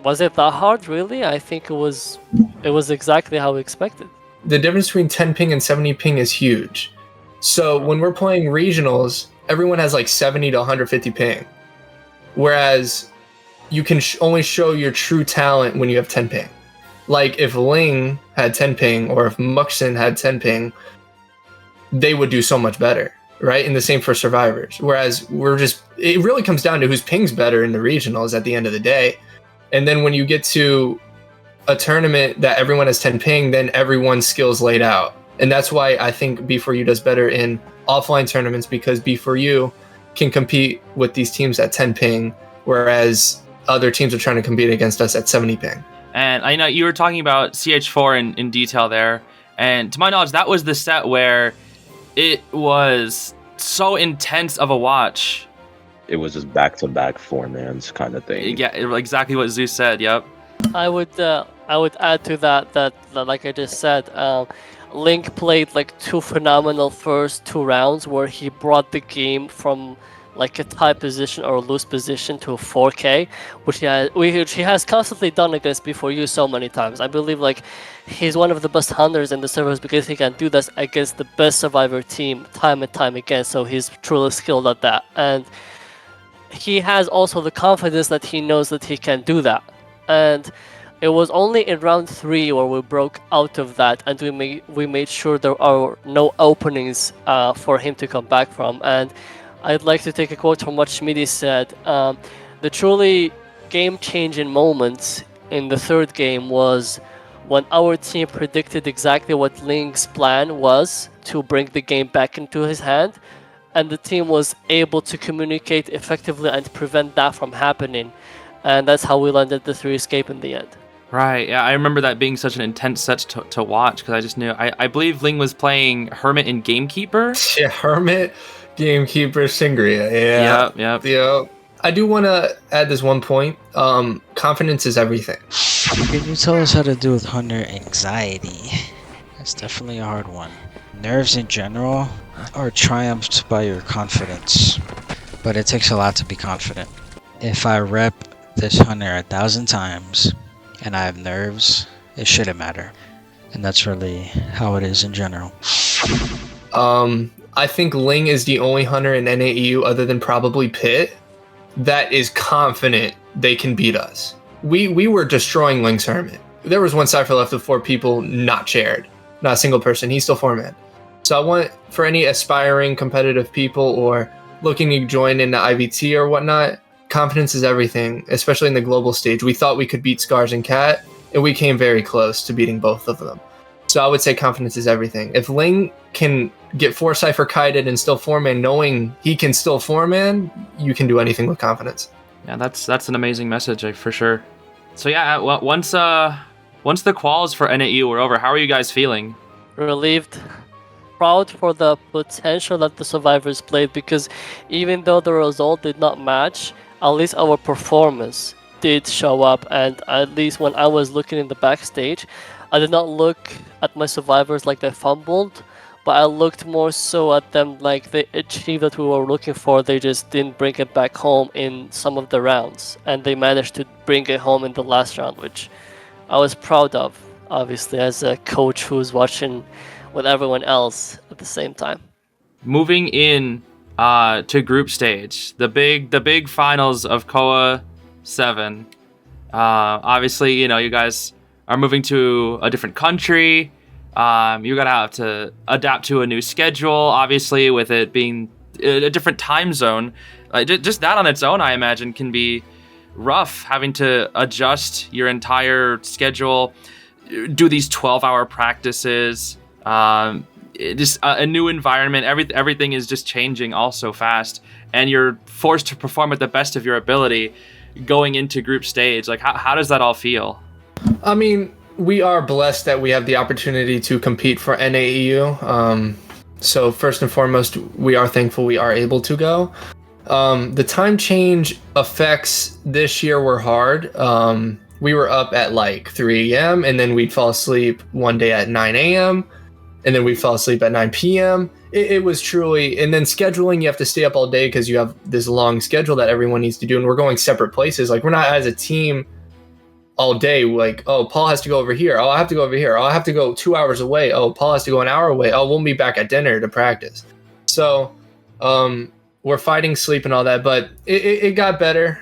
was it that hard really? I think it was exactly how we expected. The difference between 10 ping and 70 ping is huge. So when we're playing regionals, everyone has 70 to 150 ping, whereas you can only show your true talent when you have 10 ping. Like if Ling had 10 ping or if Muxin had 10 ping, they would do so much better, right? And the same for survivors. Whereas it really comes down to whose ping's better in the regionals at the end of the day. And then when you get to a tournament that everyone has 10 ping, then everyone's skills laid out. And that's why I think B4U does better in offline tournaments, because B4U can compete with these teams at 10 ping, whereas other teams are trying to compete against us at 70 ping. And I know you were talking about CH4 in detail there. And to my knowledge, that was the set where It was so intense of a watch. It was just back-to-back four-mans kind of thing. Yeah, exactly what Zeus said. Yep. I would add to that like I just said, Link played like two phenomenal first two rounds where he brought the game from like a tie position or a loose position to a 4K, which he has constantly done against B4U so many times. I believe like he's one of the best hunters in the servers because he can do this against the best survivor team time and time again. So he's truly skilled at that, and he has also the confidence that he knows that he can do that. And it was only in round 3 where we broke out of that, and we made sure there are no openings for him to come back from. And I'd like to take a quote from what Schmiddy said. The truly game-changing moments in the third game was when our team predicted exactly what Link's plan was to bring the game back into his hand, and the team was able to communicate effectively and prevent that from happening. And that's how we landed the 3 escape in the end. Right. Yeah, I remember that being such an intense set to watch because I just knew. I believe Ling was playing Hermit and Gamekeeper. Yeah, Hermit, Gamekeeper, Singria. Yeah. Yep. I do want to add this one point. Confidence is everything. Can you tell us how to deal with hunter anxiety? That's definitely a hard one. Nerves in general are triumphed by your confidence, but it takes a lot to be confident. If I rep this hunter 1,000 times and I have nerves, it shouldn't matter. And that's really how it is in general. I think Ling is the only hunter in NAEU other than probably Pit that is confident they can beat us. We were destroying Ling's Hermit. There was one Cypher left with 4 people not shared. Not a single person. He's still 4-man. So I want, for any aspiring competitive people or looking to join in the IVT or whatnot, confidence is everything, especially in the global stage. We thought we could beat Scars and Cat, and we came very close to beating both of them. So I would say confidence is everything. If Ling can get 4 Cypher kited and still 4-man, knowing he can still 4-man, you can do anything with confidence. Yeah, that's an amazing message for sure. So yeah, once the quals for NAU were over, how are you guys feeling? Relieved. Proud for the potential that the survivors played, because even though the result did not match, at least our performance did show up. And at least when I was looking in the backstage, I did not look at my survivors like they fumbled, but I looked more so at them like they achieved what we were looking for. They just didn't bring it back home in some of the rounds, and they managed to bring it home in the last round, which I was proud of, obviously, as a coach who's watching with everyone else at the same time. Moving in to group stage, the big finals of KOA 7. Obviously, you guys are moving to a different country. You're gonna have to adapt to a new schedule, obviously, with it being a different time zone. Just that on its own, I imagine, can be rough, having to adjust your entire schedule, do these 12-hour practices. Just a new environment. Everything is just changing all so fast, and you're forced to perform at the best of your ability going into group stage. Like, how does that all feel? I mean, we are blessed that we have the opportunity to compete for NAEU. So first and foremost, we are thankful we are able to go. The time change effects this year were hard. We were up at like 3 a.m. and then we'd fall asleep one day at 9 a.m. and then we'd fall asleep at 9 p.m. It was truly, and then scheduling, you have to stay up all day because you have this long schedule that everyone needs to do, and we're going separate places. Like, we're not as a team all day, like, oh, Paul has to go over here. Oh, I have to go over here. Oh, I have to go 2 hours away. Oh, Paul has to go an hour away. Oh, we'll be back at dinner to practice. So we're fighting sleep and all that, but it got better.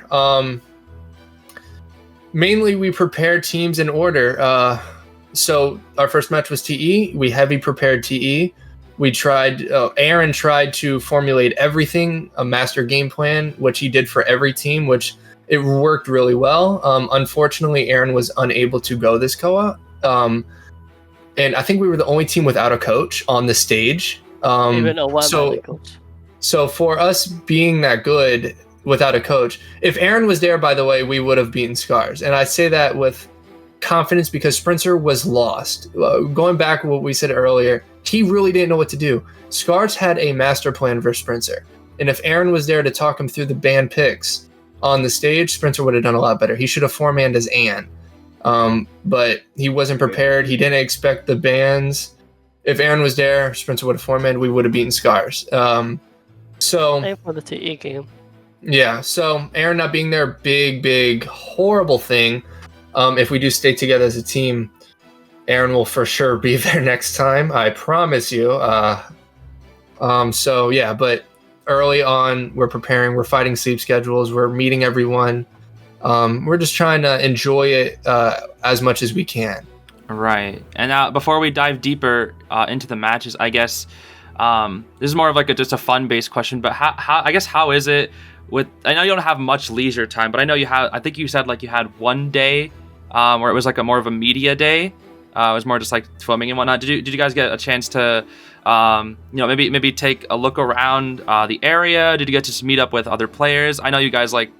Mainly, we prepared teams in order. So our first match was TE. We heavy prepared TE. We tried, Aron tried to formulate everything, a master game plan, which he did for every team, which it worked really well. Unfortunately, Aron was unable to go this KOA. And I think we were the only team without a coach on the stage. Even a one-man coach. So for us being that good without a coach, if Aron was there, by the way, we would have beaten Scars. And I say that with confidence because Sprintzer was lost. Going back to what we said earlier, he really didn't know what to do. Scars had a master plan for Sprintzer. And if Aron was there to talk him through the ban picks on the stage, Sprintzer would have done a lot better. He should have four-manned as Ann. But he wasn't prepared. He didn't expect the bans. If Aron was there, Sprintzer would have four-manned. We would have beaten Scars. Same for the TE game. Yeah, so Aron not being there, big, horrible thing. If we do stay together as a team, Aron will for sure be there next time. I promise you. So yeah, but early on, we're preparing. We're fighting sleep schedules. We're meeting everyone. We're just trying to enjoy it as much as we can. Right. And now, before we dive deeper into the matches, I guess this is more of like just a fun-based question. But how is it with? I know you don't have much leisure time, but I know you have. I think you said like you had one day where it was like more of a media day. It was more just like filming and whatnot. Did you guys get a chance to maybe take a look around the area? Did you get to meet up with other players? I know you guys like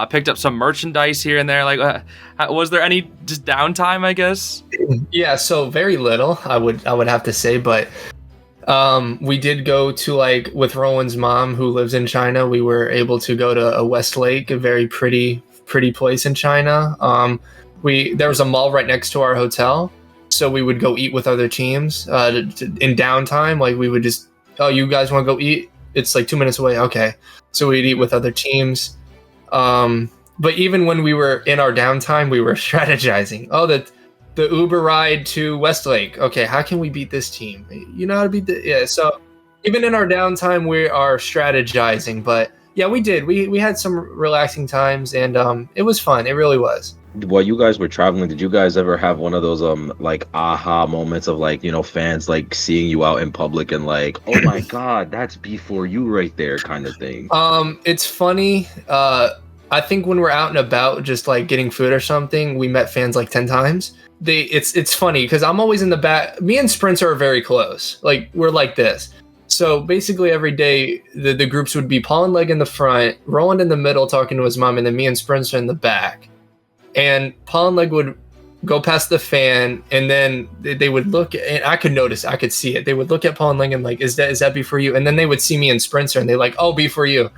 picked up some merchandise here and there. Like, was there any just downtime, I guess? Yeah, so very little, I would have to say, but we did go to, like, with Rolend's mom who lives in China. We were able to go to a Westlake, a very pretty place in China. There was a mall right next to our hotel. So we would go eat with other teams in downtime. Like we would just, oh, you guys want to go eat? It's like 2 minutes away. Okay. So we'd eat with other teams. But even when we were in our downtime, we were strategizing. Oh, the Uber ride to Westlake. Okay, how can we beat this team? You know how to beat yeah. So even in our downtime, we are strategizing. But yeah, we did. We had some relaxing times, and it was fun. It really was. While you guys were traveling, did you guys ever have one of those like aha moments of like, you know, fans like seeing you out in public and like, oh my god, that's B4U right there kind of thing? It's funny. I think when we're out and about just like getting food or something, we met fans like 10 times. It's funny because I'm always in the back. Me and Sprintzer are very close. Like we're like this. So basically every day the groups would be Paul and Leg in the front, Rolend in the middle talking to his mom, and then me and Sprintzer in the back. And Paul and Leg would go past the fan, and then they would look, and I could notice, I could see it. They would look at Paul and Leg and like, is that B4U? And then they would see me and Sprintzer, and they like, oh, B4U.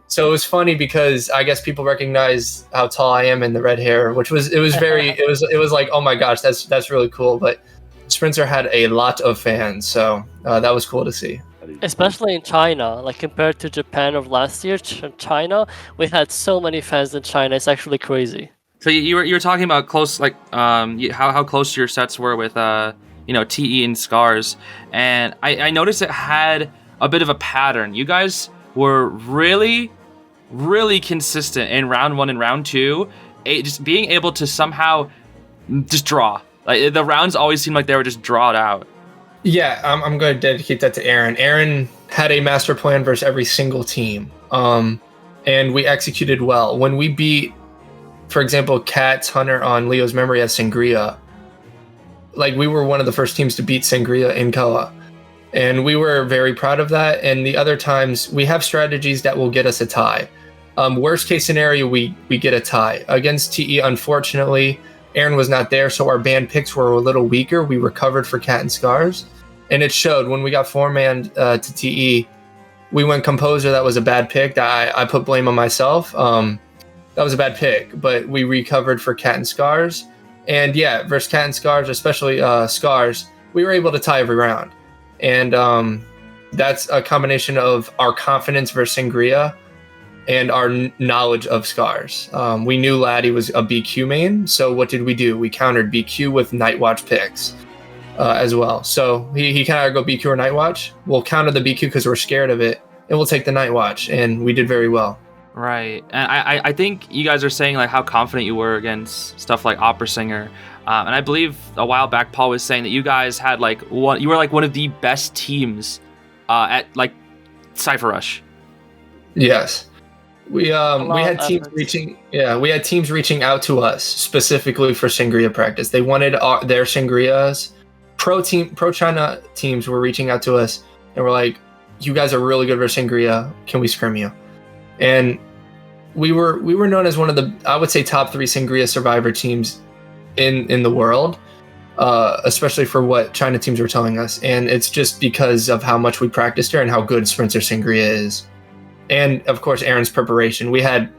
So it was funny because I guess people recognize how tall I am and the red hair, it was like, oh my gosh, that's really cool. But Sprintzer had a lot of fans, so that was cool to see. Especially in China, like compared to Japan of last year, China, we had so many fans in China. It's actually crazy. So you were talking about close, like how close your sets were with TE and Scars, and I noticed it had a bit of a pattern. You guys were really consistent in round 1 and round 2, just being able to somehow just draw. Like the rounds always seemed like they were just drawed out. Yeah, I'm going to dedicate that to Aron. Aron had a master plan versus every single team, and we executed well. When we beat, for example, Cat's Hunter on Leo's memory as Sangria, like we were one of the first teams to beat Sangria in Koa, and we were very proud of that. And the other times, we have strategies that will get us a tie. Worst case scenario, we get a tie. Against TE, unfortunately, Aron was not there, so our band picks were a little weaker. We recovered for Cat and Scars, and it showed when we got four-manned to TE. We went Composer. That was a bad pick. I put blame on myself. That was a bad pick, but we recovered for Cat and Scars. And yeah, versus Cat and Scars, especially Scars, we were able to tie every round. And that's a combination of our confidence versus Sangria and our knowledge of Scars. We knew Laddie was a BQ main, so what did we do? We countered BQ with Night Watch picks as well. So he kind of go BQ or Night Watch. We'll counter the BQ because we're scared of it, and we'll take the Night Watch, and we did very well. Right, and I think you guys are saying like how confident you were against stuff like Opera Singer, and I believe a while back Paul was saying that you guys had you were like one of the best teams at like Cypher Rush. Yes. We had teams reaching out to us specifically for Sangria practice. They wanted their Sangrias. Pro China teams were reaching out to us and were like, "You guys are really good for Sangria. Can we scrim you?" And we were known as one of the, I would say, top 3 Sangria survivor teams in the world. especially for what China teams were telling us. And it's just because of how much we practiced here and how good Sprintzer Sangria is. And of course, Aron's preparation. We had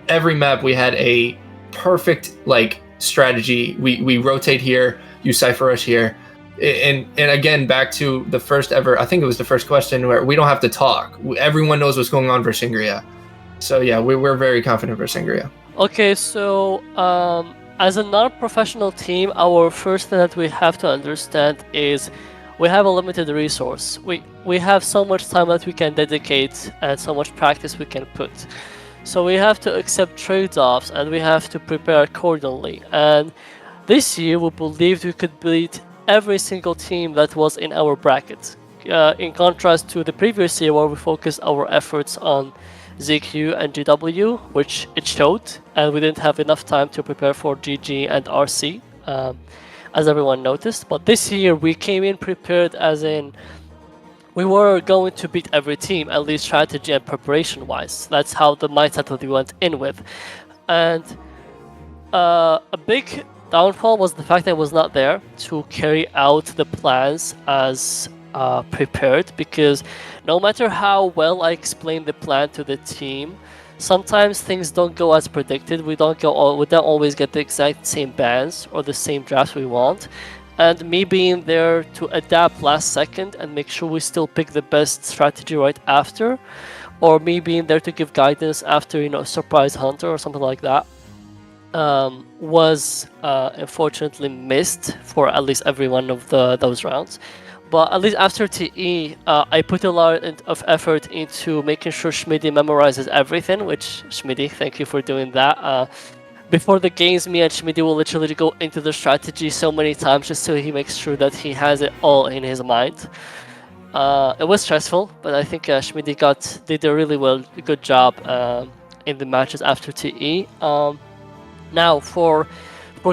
every map, we had a perfect like strategy. We rotate here, you cypher us here. And again, back to the first ever, I think it was the first question where we don't have to talk. Everyone knows what's going on for Sangria. So yeah, we're very confident for Sangria. Okay, so as a non-professional team, our first thing that we have to understand is we have a limited resource. We have so much time that we can dedicate and so much practice we can put. So we have to accept trade-offs and we have to prepare accordingly. And this year we believed we could beat every single team that was in our bracket. In contrast to the previous year where we focused our efforts on ZQ and GW, which it showed, and we didn't have enough time to prepare for GG and RC, as everyone noticed. But this year we came in prepared, as in we were going to beat every team, at least strategy and preparation wise. That's how the mindset that we went in with. And a big downfall was the fact that I was not there to carry out the plans as prepared, because no matter how well I explain the plan to the team, sometimes things don't go as predicted. We don't always get the exact same bans or the same drafts we want. And me being there to adapt last second and make sure we still pick the best strategy right after, or me being there to give guidance after, surprise hunter or something like that, was unfortunately missed for at least every one of those rounds. But at least after TE, I put a lot of effort into making sure Schmiddy memorizes everything, which, Schmiddy, thank you for doing that. Before the games, me and Schmiddy will literally go into the strategy so many times just so he makes sure that he has it all in his mind. It was stressful, but I think Schmiddy did a really good job in the matches after TE. Now, for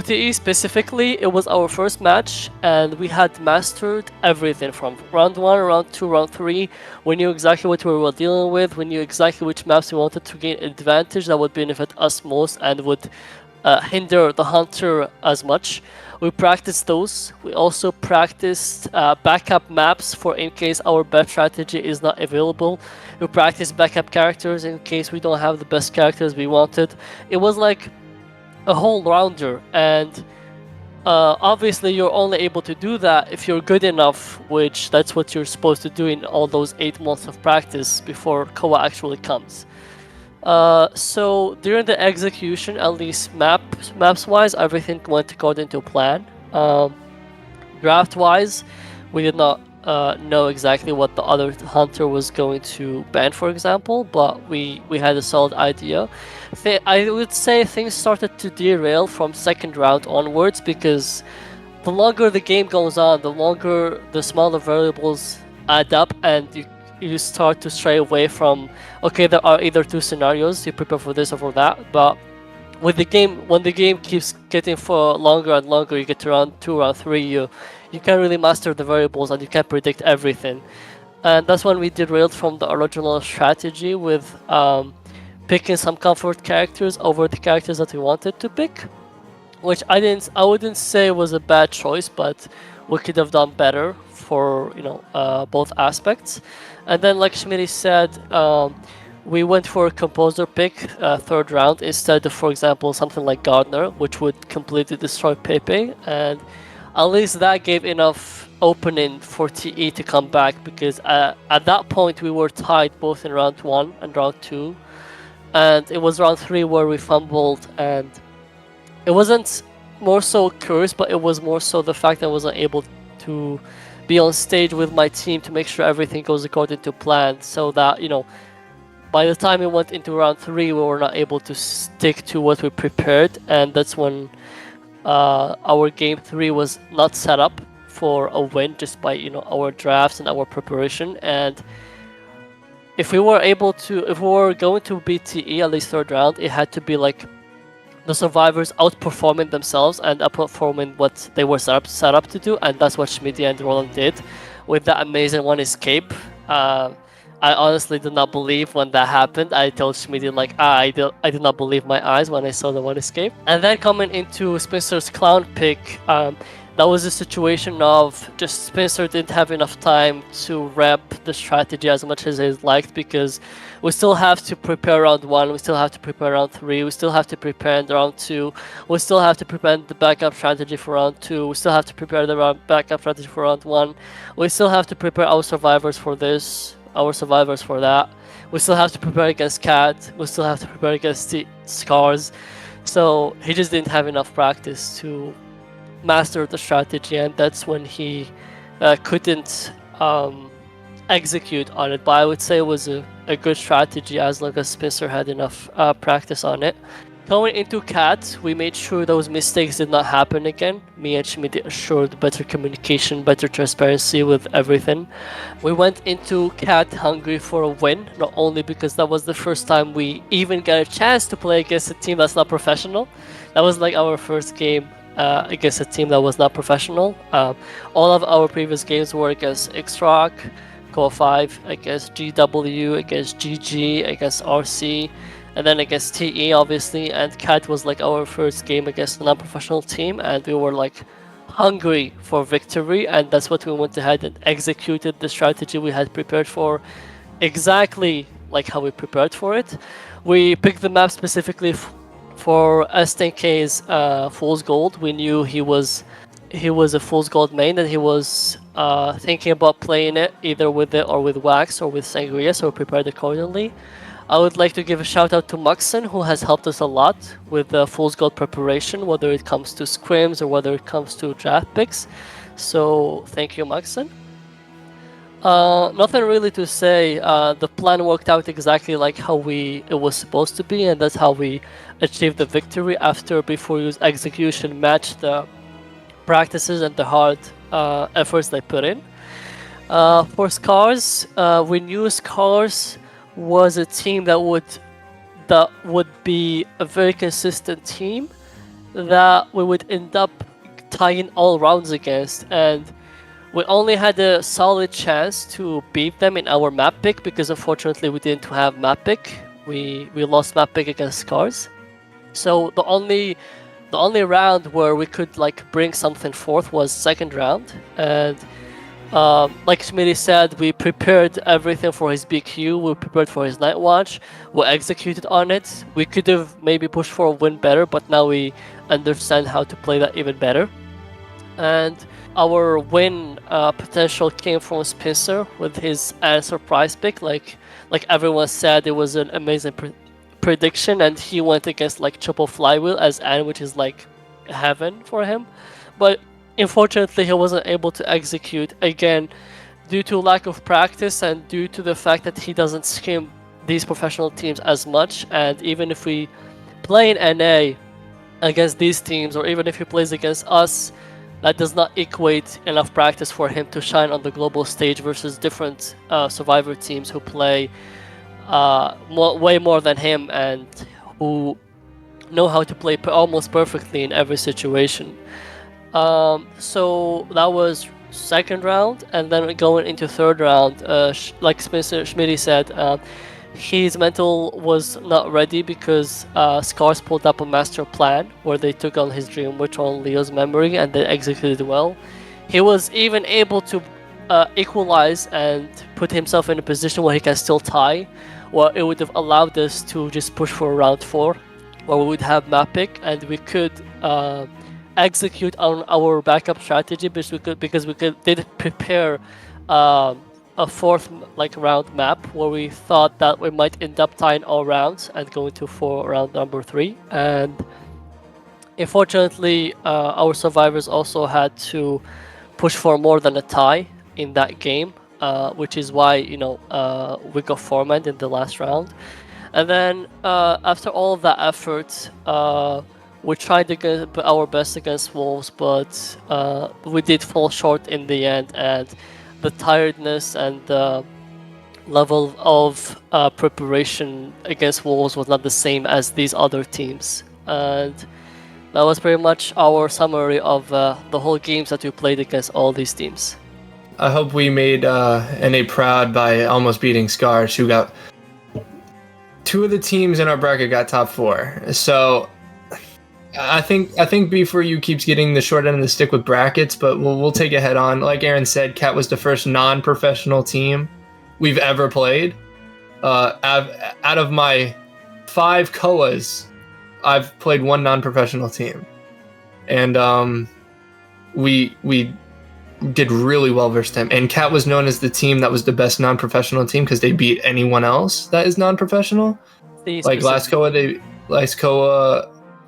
TE specifically, it was our first match, and we had mastered everything from round 1, round 2, round 3. We knew exactly what we were dealing with. We knew exactly which maps we wanted to gain advantage that would benefit us most and would hinder the hunter as much. We practiced those. We also practiced backup maps for in case our best strategy is not available. We practiced backup characters in case we don't have the best characters we wanted. It was like a whole rounder, and obviously you're only able to do that if you're good enough, which that's what you're supposed to do in all those 8 months of practice before Koa actually comes. So during the execution, at least maps wise, everything went according to plan. Draft wise, we did not know exactly what the other hunter was going to ban, for example, but we had a solid idea. I would say things started to derail from second round onwards, because the longer the game goes on, the smaller variables add up, and you start to stray away from, okay, there are either 2 scenarios, you prepare for this or for that, but with the game, when the game keeps getting for longer and longer, you get to round 2, round 3, you can't really master the variables and you can't predict everything. And that's when we derailed from the original strategy with picking some comfort characters over the characters that we wanted to pick, which I wouldn't say was a bad choice, but we could have done better for both aspects. And then, like Schmiddy said, we went for a composer pick third round instead of, for example, something like Gardner, which would completely destroy Pepe, and at least that gave enough opening for TE to come back, because at that point we were tied both in round 1 and round 2, and it was round 3 where we fumbled, and it wasn't more so curse, but it was more so the fact that I wasn't able to be on stage with my team to make sure everything goes according to plan, so that by the time we went into round 3 we were not able to stick to what we prepared, and that's when our game 3 was not set up for a win just by our drafts and our preparation. And if we were going to beat TE at least third round, it had to be like the survivors outperforming themselves and outperforming what they were set up to do, and that's what Schmiddy and Rolend did with that amazing one escape. I honestly did not believe when that happened. I told Schmiddy I did not believe my eyes when I saw the one escape. And then coming into Spencer's clown pick, that was a situation of just Spencer didn't have enough time to rep the strategy as much as he liked, because we still have to prepare round 1, we still have to prepare round 3, we still have to prepare in round 2, we still have to prepare the backup strategy for round 2, we still have to prepare the backup strategy for round 1, we still have to prepare our survivors for this, our survivors for that, we still have to prepare against Cat, we still have to prepare against Scars. So he just didn't have enough practice to master the strategy, and that's when he couldn't execute on it. But I would say it was a good strategy as long as Spencer had enough practice on it. Going into Cat, we made sure those mistakes did not happen again. Me and Schmiddy assured better communication, better transparency with everything. We went into Cat hungry for a win, not only because that was the first time we even got a chance to play against a team that's not professional. That was like our first game against a team that was not professional. All of our previous games were against X-Rock, Core5, against GW, against GG, against RC, and then against TE obviously, and Cat was like our first game against a non-professional team, and we were like hungry for victory, and that's what we went ahead and executed the strategy we had prepared for exactly like how we prepared for it. We picked the map specifically for S10K's Fool's Gold. We knew he was a Fool's Gold main, and he was thinking about playing it either with it or with Wax or with Sangria, so we prepared accordingly. I would like to give a shout out to Muxen, who has helped us a lot with the Fool's Gold preparation, whether it comes to scrims or whether it comes to draft picks. So thank you, Muxen. Nothing really to say. The plan worked out exactly like how it was supposed to be, and that's how we achieved the victory after B4U's execution matched the practices and the hard efforts they put in. For Scars, we knew Scars was a team that would be a very consistent team that we would end up tying all rounds against, and we only had a solid chance to beat them in our map pick because unfortunately we didn't have map pick. We lost map pick against Scars. So the only round where we could like bring something forth was second round, and like Schmiddy said, we prepared everything for his BQ, we prepared for his Night Watch, we executed on it. We could have maybe pushed for a win better, but now we understand how to play that even better. And our win potential came from Sprintzer with his answer prize pick. Like everyone said, it was an amazing prediction, and he went against like triple flywheel as Anne, which is like heaven for him. But unfortunately, he wasn't able to execute again due to lack of practice and due to the fact that he doesn't skim these professional teams as much. And even if we play in NA against these teams, or even if he plays against us, that does not equate enough practice for him to shine on the global stage versus different Survivor teams who play way more than him and who know how to play almost perfectly in every situation. So that was second round, and then going into third round, like Schmiddy said, his mental was not ready because Scars pulled up a master plan where they took on his dream witch on Leo's memory and they executed well. He was even able to equalize and put himself in a position where he can still tie, where it would have allowed us to just push for round 4, where we would have map pick and we could execute on our backup strategy, because we did prepare a fourth round map where we thought that we might end up tying all rounds and going to round number 3. And unfortunately, our survivors also had to push for more than a tie in that game, which is why we got four-man in the last round. And then after all of that effort, we tried to get our best against Wolves, but we did fall short in the end, and the tiredness and the level of preparation against Wolves was not the same as these other teams. And that was pretty much our summary of the whole games that we played against all these teams. I hope we made NA proud by almost beating Scars, who got... Two of the teams in our bracket got top 4. So I think B4U keeps getting the short end of the stick with brackets, but we'll take it head on. Like Aron said, Cat was the first non-professional team we've ever played. Out of my 5 COAs, I've played 1 non-professional team, and we did really well versus them. And Cat was known as the team that was the best non-professional team because they beat anyone else that is non-professional. Like last COA,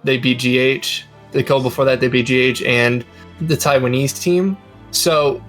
they beat GH. The COA before that, they beat GH and the Taiwanese team. So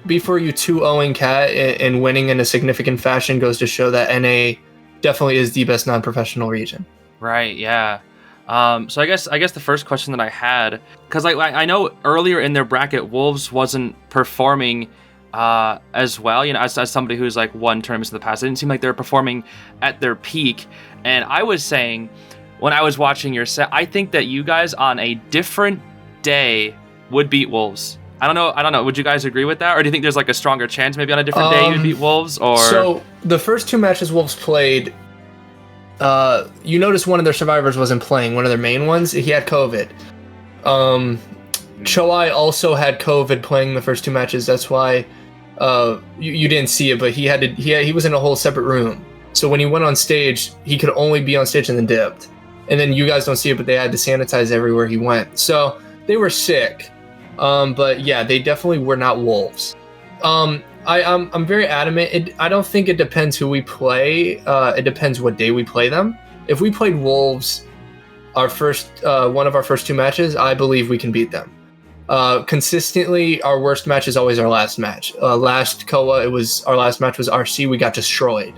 B4U 2-0ing Cat and winning in a significant fashion goes to show that NA definitely is the best non-professional region. Right, yeah. So I guess the first question that I had, because like I know earlier in their bracket, Wolves wasn't performing as well. You know, as somebody who's like won tournaments in the past, it didn't seem like they were performing at their peak. And I was saying, when I was watching your set, I think that you guys on a different day would beat Wolves. I don't know. Would you guys agree with that, or do you think there's like a stronger chance maybe on a different day you'd beat Wolves? Or so the first 2 matches Wolves played. You notice one of their survivors wasn't playing, one of their main ones. He had COVID. Choai also had COVID playing the first 2 matches. That's why you didn't see it, but he was in a whole separate room. So when he went on stage, he could only be on stage and then dipped. And then you guys don't see it, but they had to sanitize everywhere he went. So they were sick. But yeah, they definitely were not Wolves. I'm very adamant. I don't think it depends who we play. It depends what day we play them. If we played Wolves, one of our first 2 matches, I believe we can beat them. Consistently, our worst match is always our last match. Last COA, our last match was RC. We got destroyed.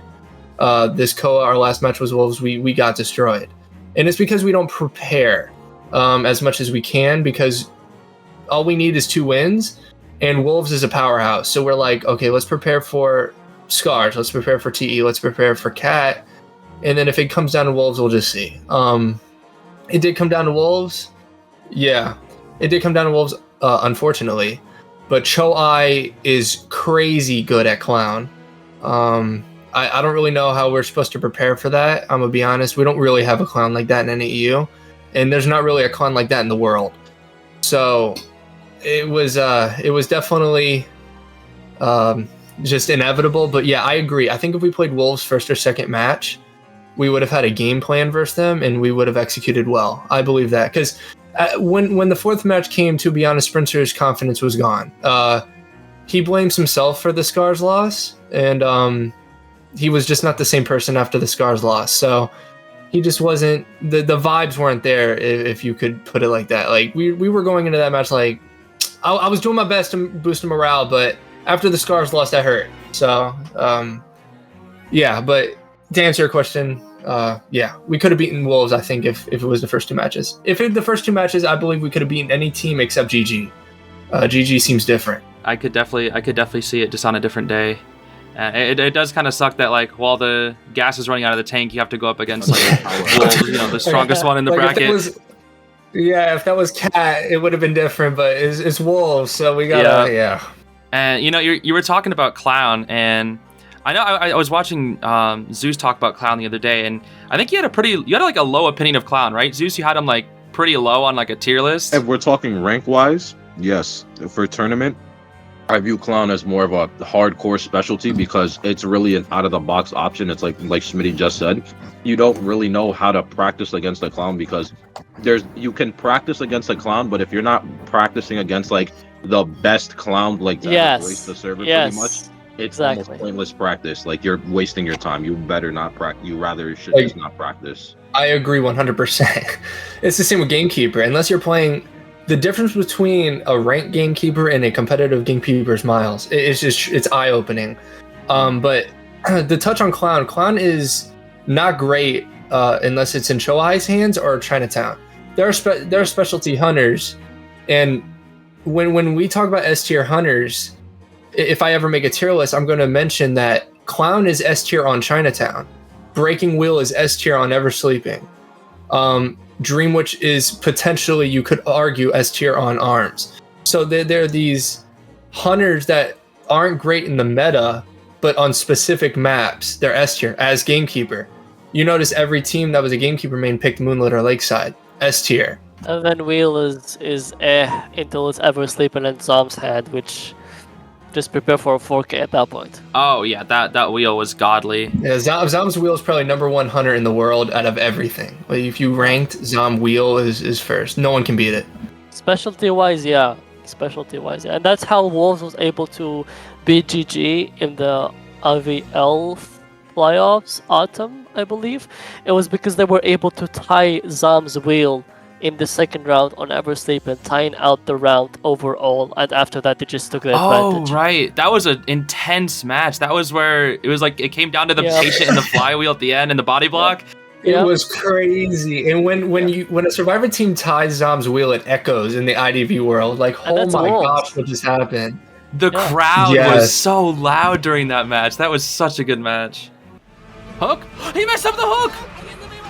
This COA, our last match was Wolves. We got destroyed, and it's because we don't prepare as much as we can, because all we need is 2 wins. And Wolves is a powerhouse. So we're like, okay, let's prepare for Scars. Let's prepare for TE. Let's prepare for Cat. And then if it comes down to Wolves, we'll just see. It did come down to Wolves. Yeah, it did come down to Wolves, unfortunately. But Choai is crazy good at Clown. I don't really know how we're supposed to prepare for that. I'm going to be honest. We don't really have a Clown like that in NAEU. And there's not really a Clown like that in the world. So it was definitely just inevitable. But yeah, I agree. I think if we played Wolves first or second match, we would have had a game plan versus them and we would have executed well. I believe that, because when the 4th match came, to be honest, Sprintzer's confidence was gone. He blames himself for the Scars loss, and he was just not the same person after the Scars loss. So he just wasn't, the vibes weren't there, if you could put it like that. Like we were going into that match like, I was doing my best to boost morale, but after the Scars lost, that hurt. So, yeah, but to answer your question, yeah, we could have beaten Wolves, I think, if it was the first 2 matches. The first 2 matches, I believe we could have beaten any team except GG. GG seems different. I could definitely see it just on a different day. It does kind of suck that, like, while the gas is running out of the tank, you have to go up against like Wolves, the strongest one in the bracket. If that was Cat, it would have been different, but it's Wolves, so we gotta, yeah. And you were talking about Clown, and I know I was watching Zeus talk about Clown the other day, and I think you had like a low opinion of Clown, right? Zeus, you had him like pretty low on like a tier list. If we're talking rank wise, yes. For tournament, I view Clown as more of a hardcore specialty because it's really an out of the box option. It's like Schmiddy just said, you don't really know how to practice against a Clown, because you can practice against a Clown, but if you're not practicing against like the best Clown, like that waste the server pretty much, it's almost pointless practice. Like, you're wasting your time. You better not practice. You rather should just not practice. I agree 100%. It's the same with Gamekeeper. Unless you're playing, the difference between a ranked Gamekeeper and a competitive Gamekeeper is miles. It's eye-opening. But the touch on Clown is not great unless it's in Choai's hands or Chinatown. There are specialty hunters, and when we talk about S tier hunters, if I ever make a tier list, I'm going to mention that Clown is S tier on Chinatown, Breaking Wheel is S tier on Ever Sleeping, Dreamwitch is potentially, you could argue, S tier on Arms. So there are these hunters that aren't great in the meta, but on specific maps, they're S tier. As Gamekeeper, you notice every team that was a Gamekeeper main picked Moonlit or Lakeside, S tier. And then wheel is until it's ever sleeping in Zom's hand, which just prepare for a 4K at that point. Oh yeah, that wheel was godly. Yeah, Zom's wheel is probably #1 hunter in the world out of everything. Like, if you ranked, Zom wheel is first. No one can beat it. Specialty wise, yeah. And that's how Wolves was able to beat GG in the IVL playoffs autumn, I believe. It was because they were able to tie Zom's wheel in the second round on Eversleep and tying out the round overall, and after that they just took the advantage. Oh right, that was an intense match. That was where it was like it came down to the patient and the flywheel at the end and the body block. It was crazy. And when a Survivor team ties Zom's wheel, it echoes in the IDV world. Like, oh my gosh, what just happened? The crowd was so loud during that match. That was such a good match. Hook? He messed up the hook!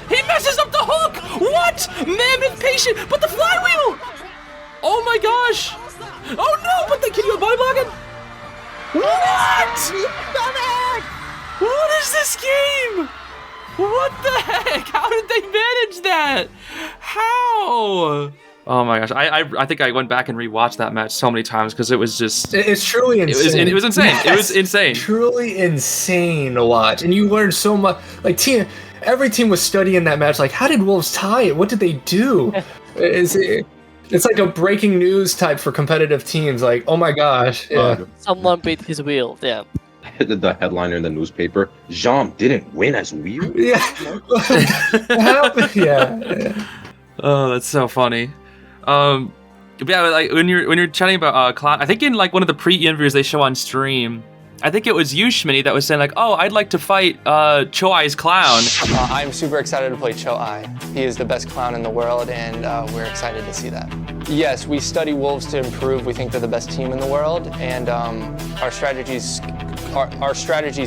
He messes up the hook! What? Mammoth patient, but the flywheel! Oh my gosh! Oh no, but can you body block it? What? What is this game? What the heck? How did they manage that? How? Oh my gosh, I think I went back and rewatched that match so many times because it was just... It's truly insane. It was insane. Yes. It was insane. Truly insane to watch. And you learned so much. Like, every team was studying that match. Like, how did Wolves tie it? What did they do? It's like a breaking news type for competitive teams. Like, oh my gosh. Yeah. Someone beat his wheel, yeah. The headliner in the newspaper, Jean didn't win as wheel? Yeah. What happened? Yeah. Oh, that's so funny. Yeah, like when you're chatting about Cloud, I think in like one of the pre-interviews they show on stream, I think it was you, Schmiddy, that was saying like, oh, I'd like to fight Choai's clown. I'm super excited to play Choai. He is the best clown in the world, and we're excited to see that. Yes, we study Wolves to improve. We think they're the best team in the world, and our strategy's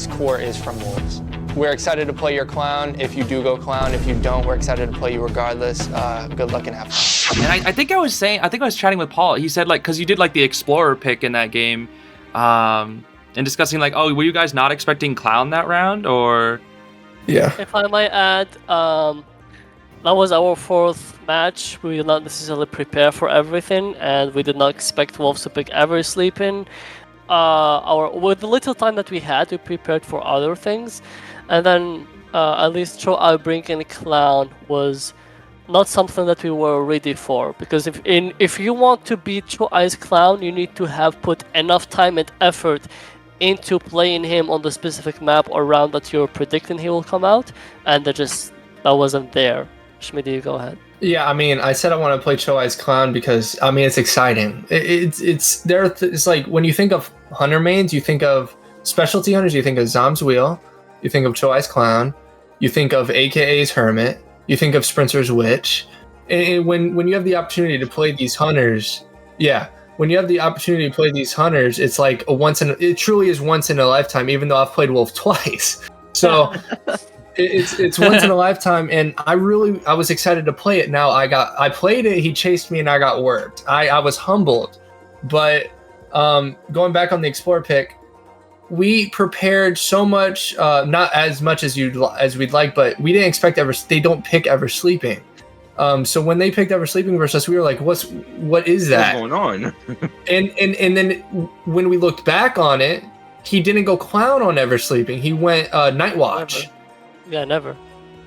core is from Wolves. We're excited to play your clown. If you do go clown, if you don't, we're excited to play you regardless. Good luck and have fun. And I think I was chatting with Paul. He said like, because you did like the Explorer pick in that game, and discussing like, oh, were you guys not expecting clown that round or? Yeah. If I might add, that was our fourth match. We did not necessarily prepare for everything, and we did not expect Wolves to pick Eversleeping. With the little time that we had, we prepared for other things, and then at least Choai bringing clown was not something that we were ready for, because if you want to beat Choai's clown, you need to have put enough time and effort into playing him on the specific map or round that you're predicting he will come out, and that wasn't there. Schmiddy, you go ahead. Yeah, I mean, I said I want to play Choai's clown because I mean it's exciting. It's like when you think of hunter mains, you think of specialty hunters, you think of Zom's wheel, you think of Choai's clown, you think of AKA's hermit, you think of Sprintzer's witch. And when you have the opportunity to play these hunters, when you have the opportunity to play these hunters, it's like it truly is once in a lifetime, even though I've played Wolf twice. So it's once in a lifetime, and I was excited to play it. Now I played it, he chased me, and I got worked. I was humbled. But going back on the Explorer pick, we prepared so much, not as much as we'd like, but we didn't expect they don't pick Eversleeping. So when they picked Eversleeping versus us, we were like, what is that? What's going on? and then when we looked back on it, he didn't go clown on Eversleeping. He went Night Watch. Never. Yeah, never.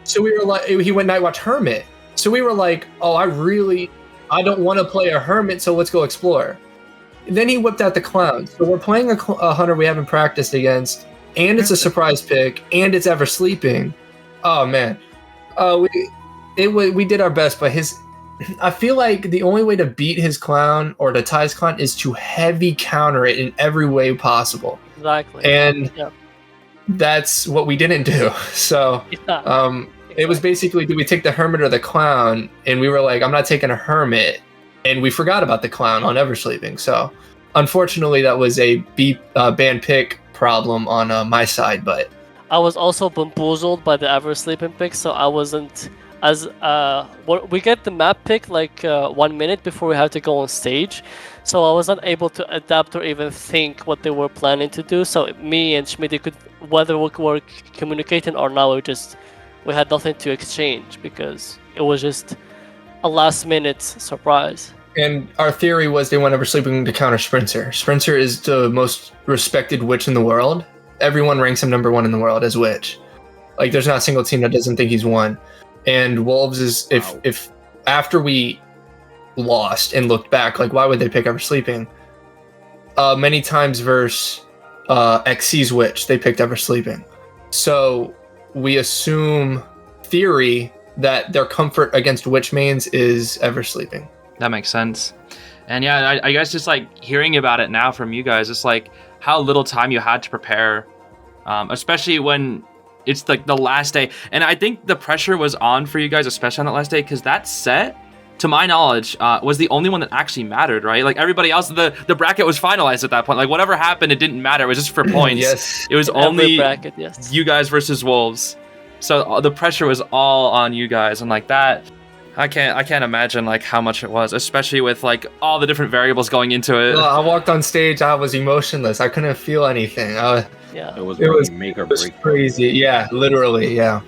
So we were like, he went Night Watch Hermit. So we were like, oh, I don't want to play a Hermit, so let's go Explore. And then he whipped out the clown. So we're playing a hunter we haven't practiced against, and it's a surprise pick, and it's Eversleeping. Oh man, we did our best, but I feel like the only way to beat his clown or to tie his clown is to heavy counter it in every way possible. Exactly. And that's what we didn't do. So it was basically, do we take the hermit or the clown? And we were like, I'm not taking a hermit. And we forgot about the clown on Eversleeping. So unfortunately, that was a ban pick problem on my side. But I was also bamboozled by the Eversleeping pick, so I wasn't as we get the map pick like 1 minute before we have to go on stage, so I wasn't able to adapt or even think what they were planning to do. So me and Schmidty could, whether we were communicating or not, we had nothing to exchange because it was just a last-minute surprise. And our theory was they went over sleeping to counter Sprintzer. Sprintzer is the most respected witch in the world. Everyone ranks him number 1 in the world as witch. Like, there's not a single team that doesn't think he's won. And Wolves is, if after we lost and looked back, like, why would they pick Ever-Sleeping? Many times versus XC's witch, they picked Ever-Sleeping. So we assume theory that their comfort against witch mains is Ever-Sleeping. That makes sense. And yeah, I guess just like hearing about it now from you guys, it's like how little time you had to prepare, especially when it's like the last day. And I think the pressure was on for you guys, especially on that last day, because that set, to my knowledge, was the only one that actually mattered, right? Like everybody else, the bracket was finalized at that point. Like whatever happened, it didn't matter. It was just for points. Yes. It was Every only bracket, yes. you guys versus Wolves. So the pressure was all on you guys, and like that, I can't imagine like how much it was, especially with like all the different variables going into it. I walked on stage, I was emotionless. I couldn't feel anything. Yeah. It was make or It was break. crazy. Yeah, literally, yeah.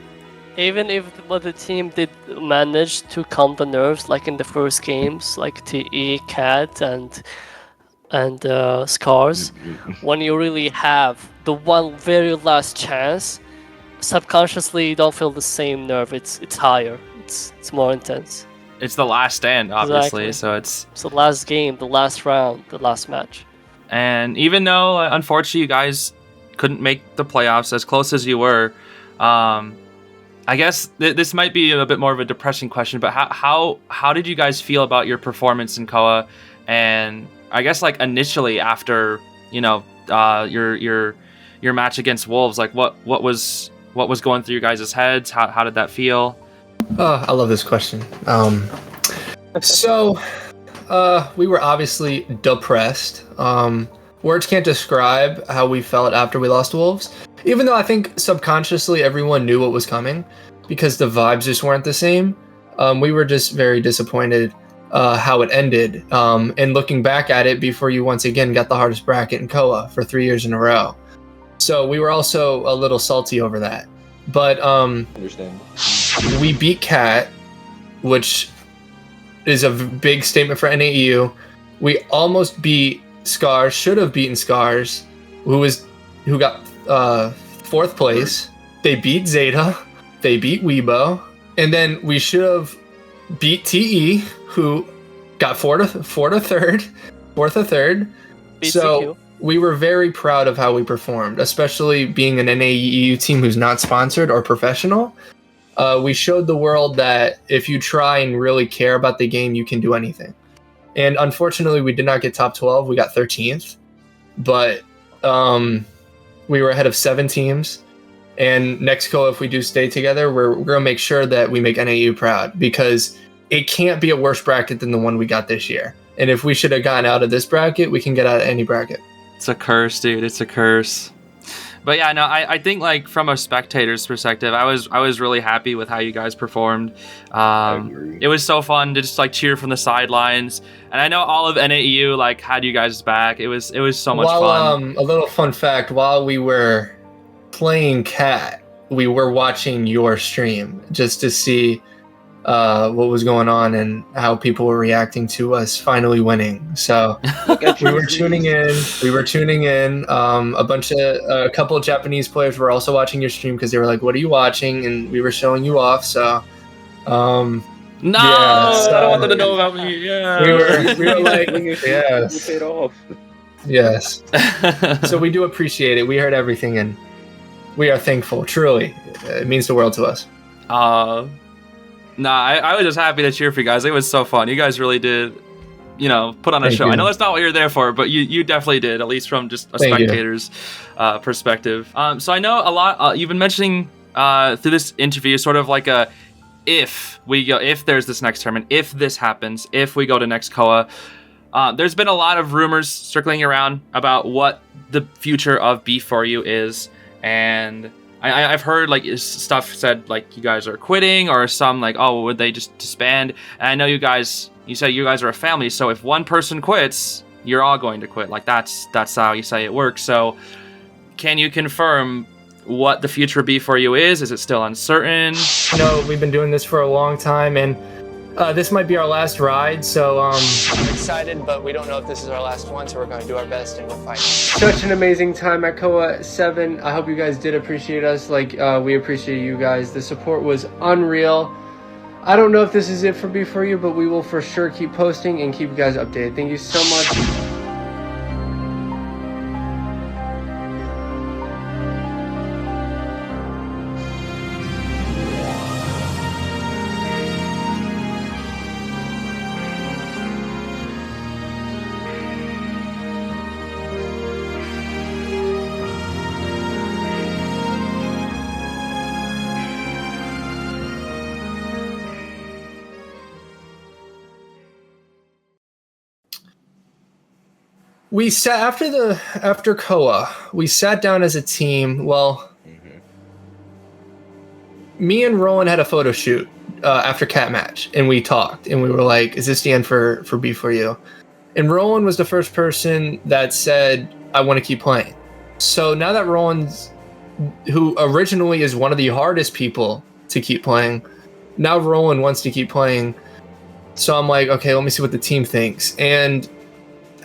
Even if the team did manage to calm the nerves, like in the first games, like TE, Cat, and Scars, when you really have the one very last chance, subconsciously you don't feel the same nerve. It's higher. It's more intense. It's the last stand, obviously, Exactly. so it's. It's the last game, the last round, the last match. And even though, unfortunately, you guys couldn't make the playoffs as close as you were, I guess this might be a bit more of a depressing question, but how did you guys feel about your performance in KOA? And I guess like initially after your match against Wolves, like what was going through your guys' heads? How did that feel? Oh, I love this question. So we were obviously depressed. Words can't describe how we felt after we lost to Wolves. Even though I think subconsciously everyone knew what was coming because the vibes just weren't the same. We were just very disappointed how it ended. And looking back at it, B4U once again got the hardest bracket in KOA for 3 years in a row. So we were also a little salty over that. But Understand. we beat Cat, which is a big statement for NAEU. We almost beat Scars, should have beaten Scars, who got 4th place. They beat Zeta, they beat Weibo, and then we should have beat TE, who got 4th or 3rd. So we were very proud of how we performed, especially being an NAEU team who's not sponsored or professional. We showed the world that if you try and really care about the game, you can do anything. And unfortunately, we did not get top 12. We got 13th. But we were ahead of 7 teams. And next go, if we do stay together, we're going to make sure that we make NAU proud, because it can't be a worse bracket than the one we got this year. And if we should have gotten out of this bracket, we can get out of any bracket. It's a curse, dude. It's a curse. But yeah, no, I think like from a spectator's perspective, I was really happy with how you guys performed. It was so fun to just like cheer from the sidelines, and I know all of NAEU like had you guys back. It was so much fun. A little fun fact: while we were playing Cat, we were watching your stream just to see what was going on and how people were reacting to us finally winning. So we were tuning in. A couple of Japanese players were also watching your stream because they were like, "What are you watching?" And we were showing you off. So No, yeah, I don't want them to know about me. Yeah, we were like, yes, paid off. yes. So we do appreciate it. We heard everything and we are thankful. Truly, it means the world to us. I was just happy to cheer for you guys. It was so fun. You guys really did, put on a Thank show. you. I know that's not what you're there for, but you definitely did, at least from just a Thank you. spectator's perspective. So I know a lot. You've been mentioning through this interview, sort of like if there's this next tournament, if this happens, if we go to next KOA. There's been a lot of rumors circling around about what the future of B4U is, and I've heard like stuff said like you guys are quitting, or some like, oh, would they just disband? And I know you say you guys are a family, so if one person quits, you're all going to quit. Like that's how you say it works. So can you confirm what the future of B4U is? Is it still uncertain? We've been doing this for a long time, and This might be our last ride, so I'm excited, but we don't know if this is our last one, so we're going to do our best and we'll fight. such an amazing time at COA 7. I hope you guys did appreciate us like we appreciate you guys. The support was unreal. I don't know if this is it for B4U, but we will for sure keep posting and keep you guys updated. Thank you so much. We sat after COA. We sat down as a team. Well, me and Rolend had a photo shoot after Cat Match, and we talked, and we were like, "Is this the end for B4U?" And Rolend was the first person that said, "I want to keep playing." So now that Rolend, who originally is one of the hardest people to keep playing, now Rolend wants to keep playing. So I'm like, okay, let me see what the team thinks. And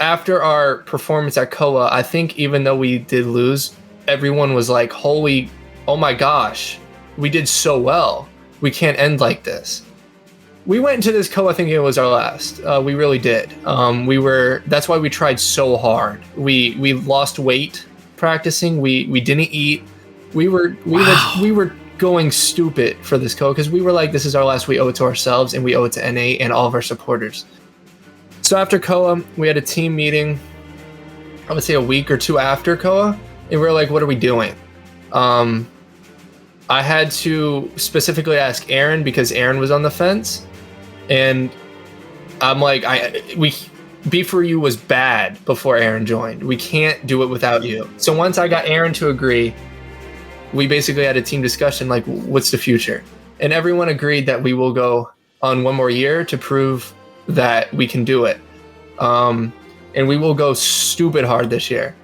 after our performance at COA, I think even though we did lose, everyone was like, oh my gosh, we did so well. We can't end like this. We went into this COA thinking it was our last. We really did. That's why we tried so hard. We lost weight practicing. We didn't eat. We were going stupid for this COA because we were like, this is our last. We owe it to ourselves and we owe it to NA and all of our supporters. So after COA, we had a team meeting, I would say a week or two after COA, and we were like, what are we doing? I had to specifically ask Aron because Aron was on the fence, and I'm like, B4U was bad before Aron joined. We can't do it without you. So once I got Aron to agree, we basically had a team discussion, like, what's the future? And everyone agreed that we will go on one more year to prove that we can do it. And we will go stupid hard this year.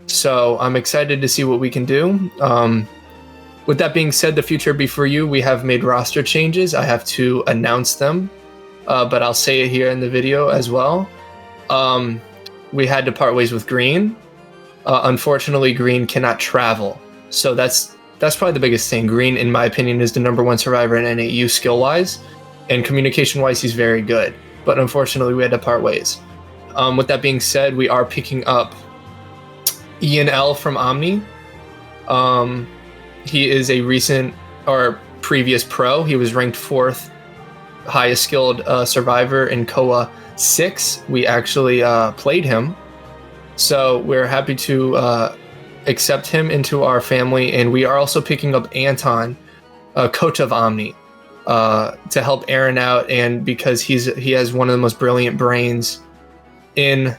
So I'm excited to see what we can do. With that being said, the Future Of B4U, we have made roster changes. I have to announce them, but I'll say it here in the video as well. We had to part ways with Green. Unfortunately, Green cannot travel. So that's probably the biggest thing. Green, in my opinion, is the #1 survivor in NAU skill-wise, and communication-wise, he's very good. But unfortunately, we had to part ways. With that being said, we are picking up Ian L from Omni. He is a recent or previous pro. He was ranked 4th highest skilled survivor in COA 6. We actually played him. So we're happy to accept him into our family. And we are also picking up Anton, coach of Omni, to help Aron out, and because he has one of the most brilliant brains in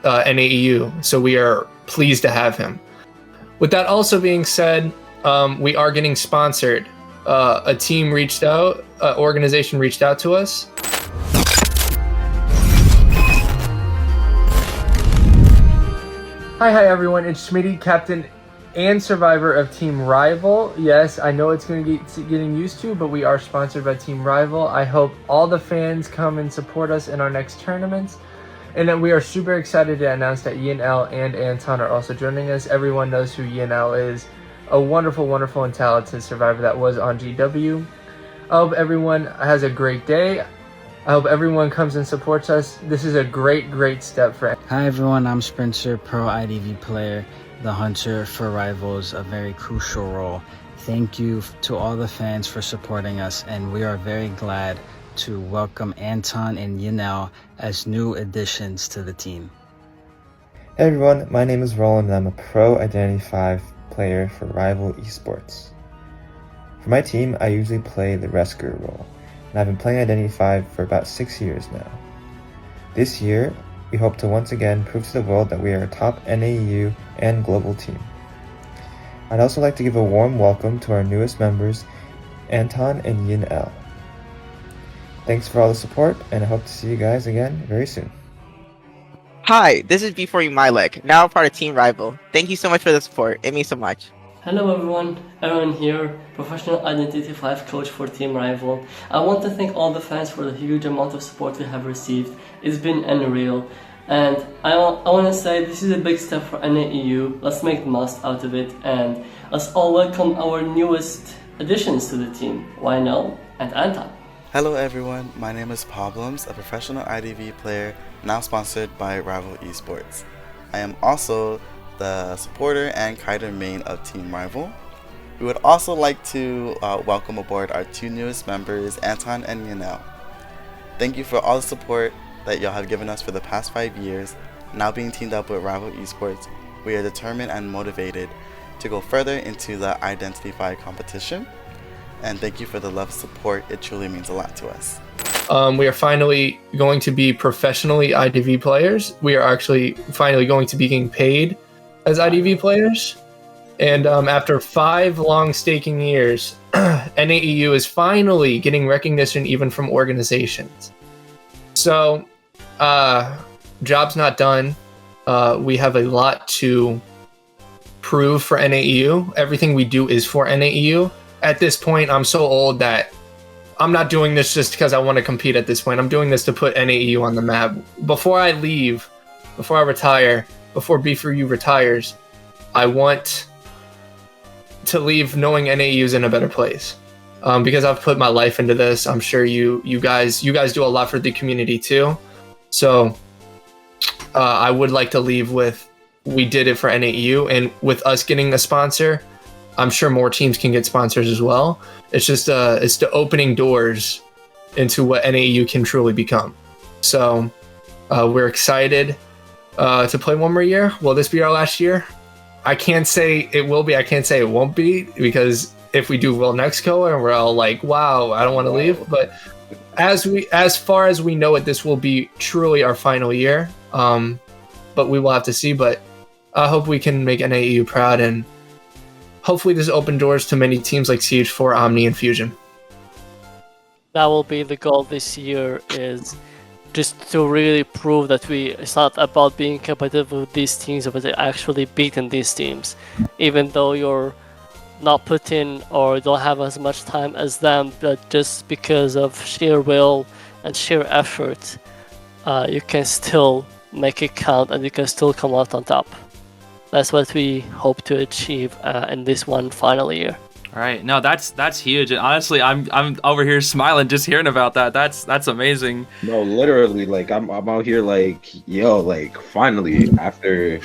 NAEU, so we are pleased to have him. With that also being said, we are getting sponsored. A team reached out, organization reached out to us. Hi everyone, it's Schmiddy, captain and survivor of Team Rival. Yes, I know it's going to get getting used to, but we are sponsored by Team Rival. I hope all the fans come and support us in our next tournaments. And then we are super excited to announce that Ian L and Anton are also joining us. Everyone knows who Ian L is. A wonderful, wonderful and talented survivor that was on GW. I hope everyone has a great day. I hope everyone comes and supports us. This is a great, great step for us. Hi everyone, I'm Sprintzer, pro IDV player, the hunter for Rivals, a very crucial role. Thank you to all the fans for supporting us, and we are very glad to welcome Anton and Yanel as new additions to the team. Hey everyone, my name is Rolend and I'm a pro Identity 5 player for Rival Esports. For my team, I usually play the rescuer role, and I've been playing Identity 5 for about 6 years now. This year, we hope to once again prove to the world that we are a top NAU and global team. I'd also like to give a warm welcome to our newest members, Anton and Yin L. Thanks for all the support, and I hope to see you guys again very soon. Hi, this is B4U Milek, now a part of Team Rival. Thank you so much for the support. It means so much. Hello everyone, Aron here, Professional Identity 5 coach for Team Rival. I want to thank all the fans for the huge amount of support we have received. It's been unreal. And I want to say this is a big step for NAEU. Let's make the most out of it, and let's all welcome our newest additions to the team, Lionel and Anton. Hello everyone, my name is Paulblems, a professional IDV player now sponsored by Rival Esports. I am also the supporter and kiter main of Team Rival. We would also like to welcome aboard our two newest members, Anton and Yanel. Thank you for all the support that y'all have given us for the past 5 years. Now being teamed up with Rival Esports, we are determined and motivated to go further into the Identity 5 competition. And thank you for the love and support. It truly means a lot to us. We are finally going to be professionally IDV players. We are actually finally going to be getting paid as IDV players. And after 5 long staking years, NAEU is finally getting recognition even from organizations. So, job's not done. We have a lot to prove for NAEU. Everything we do is for NAEU. At this point, I'm so old that I'm not doing this just because I want to compete at this point. I'm doing this to put NAEU on the map. Before I leave, before I retire, before B4U retires, I want to leave knowing NAEU is in a better place. Because I've put my life into this. I'm sure you guys do a lot for the community too. So I would like to leave with, we did it for NAEU, and with us getting a sponsor, I'm sure more teams can get sponsors as well. It's just it's the opening doors into what NAEU can truly become. So we're excited to play one more year. Will this be our last year? I can't say it will be. I can't say it won't be, because if we do well next go and we're all like, wow, I don't want to leave. But as far as we know it, this will be truly our final year. But we will have to see. But I hope we can make NAEU proud, and hopefully this open doors to many teams like CH4, Omni, and Fusion. That will be the goal this year, is just to really prove that it's not about being competitive with these teams, but actually beating these teams. Even though you're not put in or don't have as much time as them, but just because of sheer will and sheer effort, you can still make it count and you can still come out on top. That's what we hope to achieve in this one final year. All right, no, that's huge. And honestly, I'm over here smiling just hearing about that. That's amazing. No, literally, like I'm out here like, yo, like finally after,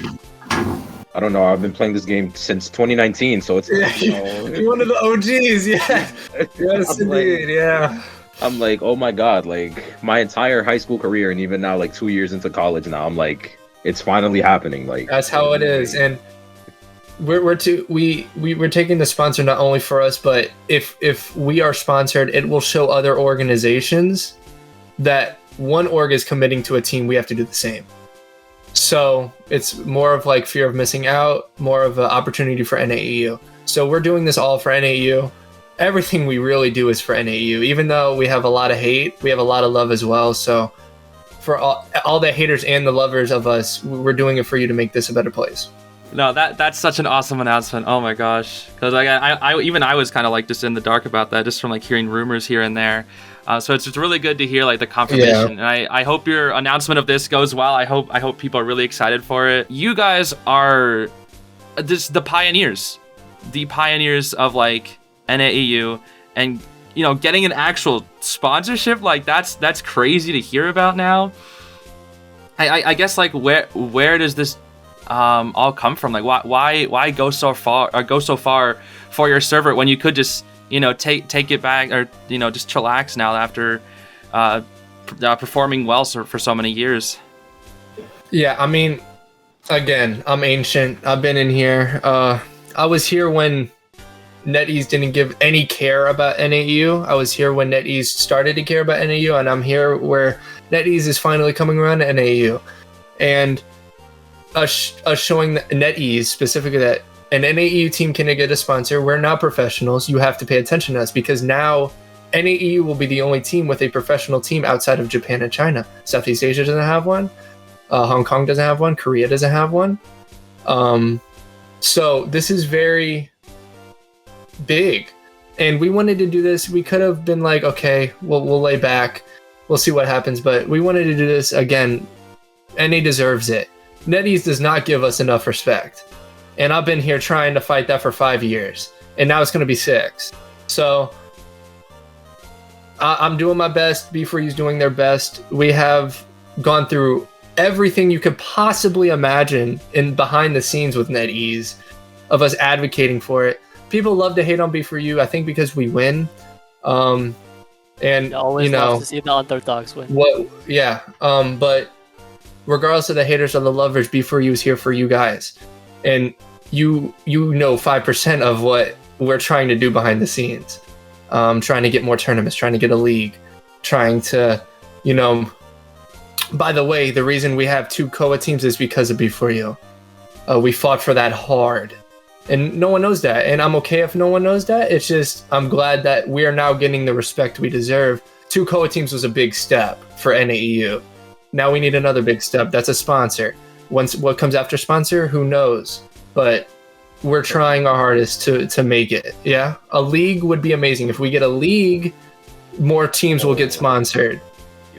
I don't know, I've been playing this game since 2019, so it's like, you know, You're one of the OGs, yeah. Yes, indeed, yeah. I'm like, oh my god, like my entire high school career, and even now, like 2 years into college now, I'm like, it's finally happening. Like that's how it is, and we're taking the sponsor not only for us, but if we are sponsored, it will show other organizations that one org is committing to a team. We have to do the same. So it's more of like fear of missing out, more of an opportunity for NAEU. So we're doing this all for NAEU. Everything we really do is for NAEU. Even though we have a lot of hate, we have a lot of love as well. So for all the haters and the lovers of us, we're doing it for you to make this a better place. No, that's such an awesome announcement. Oh my gosh, because I was kind of like just in the dark about that, just from like hearing rumors here and there. So it's really good to hear like the confirmation, and I hope your announcement of this goes well. I hope people are really excited for it. You guys are the pioneers of like NAEU, and you know, getting an actual sponsorship, like that's crazy to hear about now. I guess like where does this all come from? Like why go so far for your server when you could just, you know, take it back, or, you know, just chillax now after performing well for so many years? Yeah, I mean, again, I'm ancient. I've been in here. I was here when NetEase didn't give any care about NAEU. I was here when NetEase started to care about NAEU, and I'm here where NetEase is finally coming around to NAEU. And us showing NetEase specifically that an NAEU team can get a sponsor. We're not professionals. You have to pay attention to us, because now NAEU will be the only team with a professional team outside of Japan and China. Southeast Asia doesn't have one. Hong Kong doesn't have one. Korea doesn't have one. So this is very big, and we wanted to do this. We could have been like, okay, we'll lay back, we'll see what happens, but we wanted to do this again. NA deserves it. NetEase does not give us enough respect, and I've been here trying to fight that for 5 years, and now it's going to be 6. So I'm doing my best. B4U's doing their best. We have gone through everything you could possibly imagine in behind the scenes with NetEase, of us advocating for it. People love to hate on B4U, I think, because we win. And I always love to see the underdogs win. But regardless of the haters or the lovers, B4U is here for you guys, and you know 5% of what we're trying to do behind the scenes. Trying to get more tournaments, trying to get a league, trying to, by the way, the reason we have 2 COA teams is because of B4U. We fought for that hard, and no one knows that, and I'm okay if no one knows that. It's just, I'm glad that we are now getting the respect we deserve. 2 COA teams was a big step for NAEU. Now we need another big step. That's a sponsor. What comes after sponsor, who knows? But we're trying our hardest to make it. Yeah, a league would be amazing. If we get a league, more teams will get sponsored,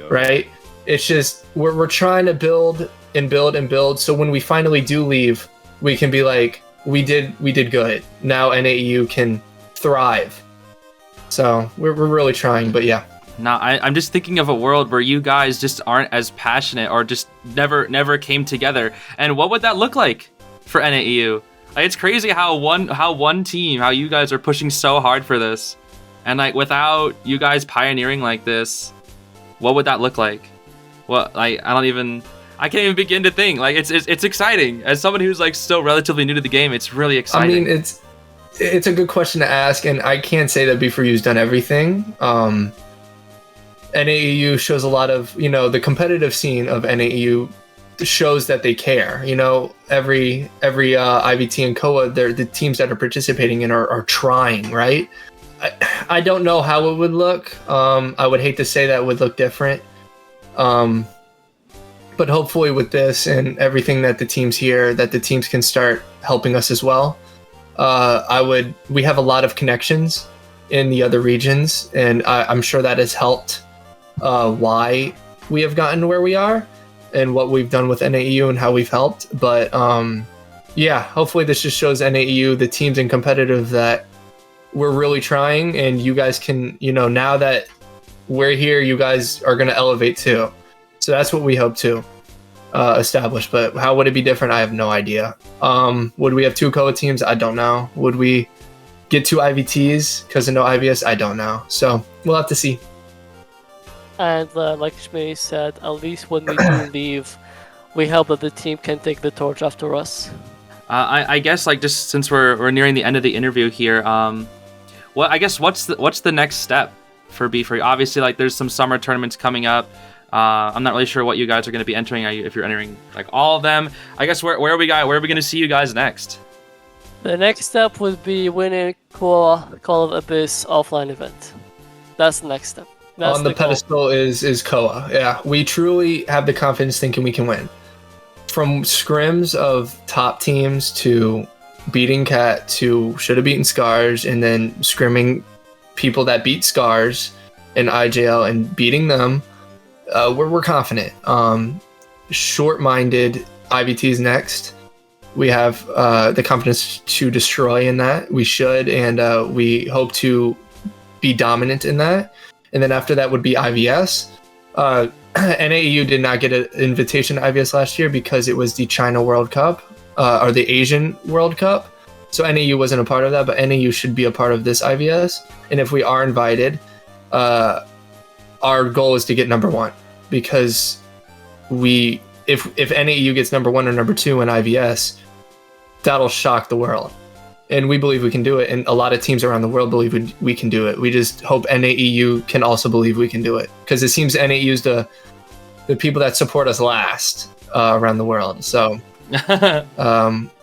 right? It's just we're trying to build and build and build. So when we finally do leave, we can be like, we did good. Now NAEU can thrive. So we're really trying. But yeah. Now, I'm just thinking of a world where you guys just aren't as passionate, or just never came together. And what would that look like for NAEU? Like, it's crazy how one team, how you guys are pushing so hard for this, and like without you guys pioneering like this, what would that look like? What, like, I can't even begin to think. Like, it's exciting. As someone who's like still relatively new to the game, it's really exciting. I mean, it's a good question to ask, and I can't say that B4U's done everything. NAEU shows a lot of, the competitive scene of NAEU shows that they care. Every IVT and COA, the teams that are participating in are trying, right? I don't know how it would look. I would hate to say that would look different. But hopefully with this and everything that the teams hear, that the teams can start helping us as well. We have a lot of connections in the other regions, and I'm sure that has helped why we have gotten where we are and what we've done with NAEU and how we've helped. But hopefully this just shows NAEU, the teams and competitive, that we're really trying, and you guys can, now that we're here, you guys are going to elevate too. So that's what we hope to establish. But how would it be different? I have no idea. Would we have 2 COA teams? I don't know. Would we get 2 IVTs because of no IVS? I don't know. So we'll have to see. And like Schmiddy said, at least when we do leave, we hope that the team can take the torch after us. I guess, like, just since we're nearing the end of the interview here, what's the next step for B4U? Obviously, like, there's some summer tournaments coming up. I'm not really sure what you guys are going to be entering. If you're entering like all of them, I guess where are we going to see you guys next? The next step would be winning Call of Abyss offline event. That's the next step. That's on the pedestal is COA. Yeah, we truly have the confidence thinking we can win. From scrims of top teams to beating Cat to should have beaten Scars, and then scrimming people that beat Scars in IJL and beating them, we're confident. Short-minded IVTs next. We have the confidence to destroy in that. We should, and we hope to be dominant in that. And then after that would be IVS. NAEU did not get an invitation to IVS last year because it was the China World Cup, or the Asian World Cup. So NAEU wasn't a part of that, but NAEU should be a part of this IVS. And if we are invited, our goal is to get number 1, because if NAEU gets number 1 or number 2 in IVS, that'll shock the world. And we believe we can do it, and a lot of teams around the world believe we can do it. We just hope NAEU can also believe we can do it, because it seems NAEU's the people that support us last around the world. So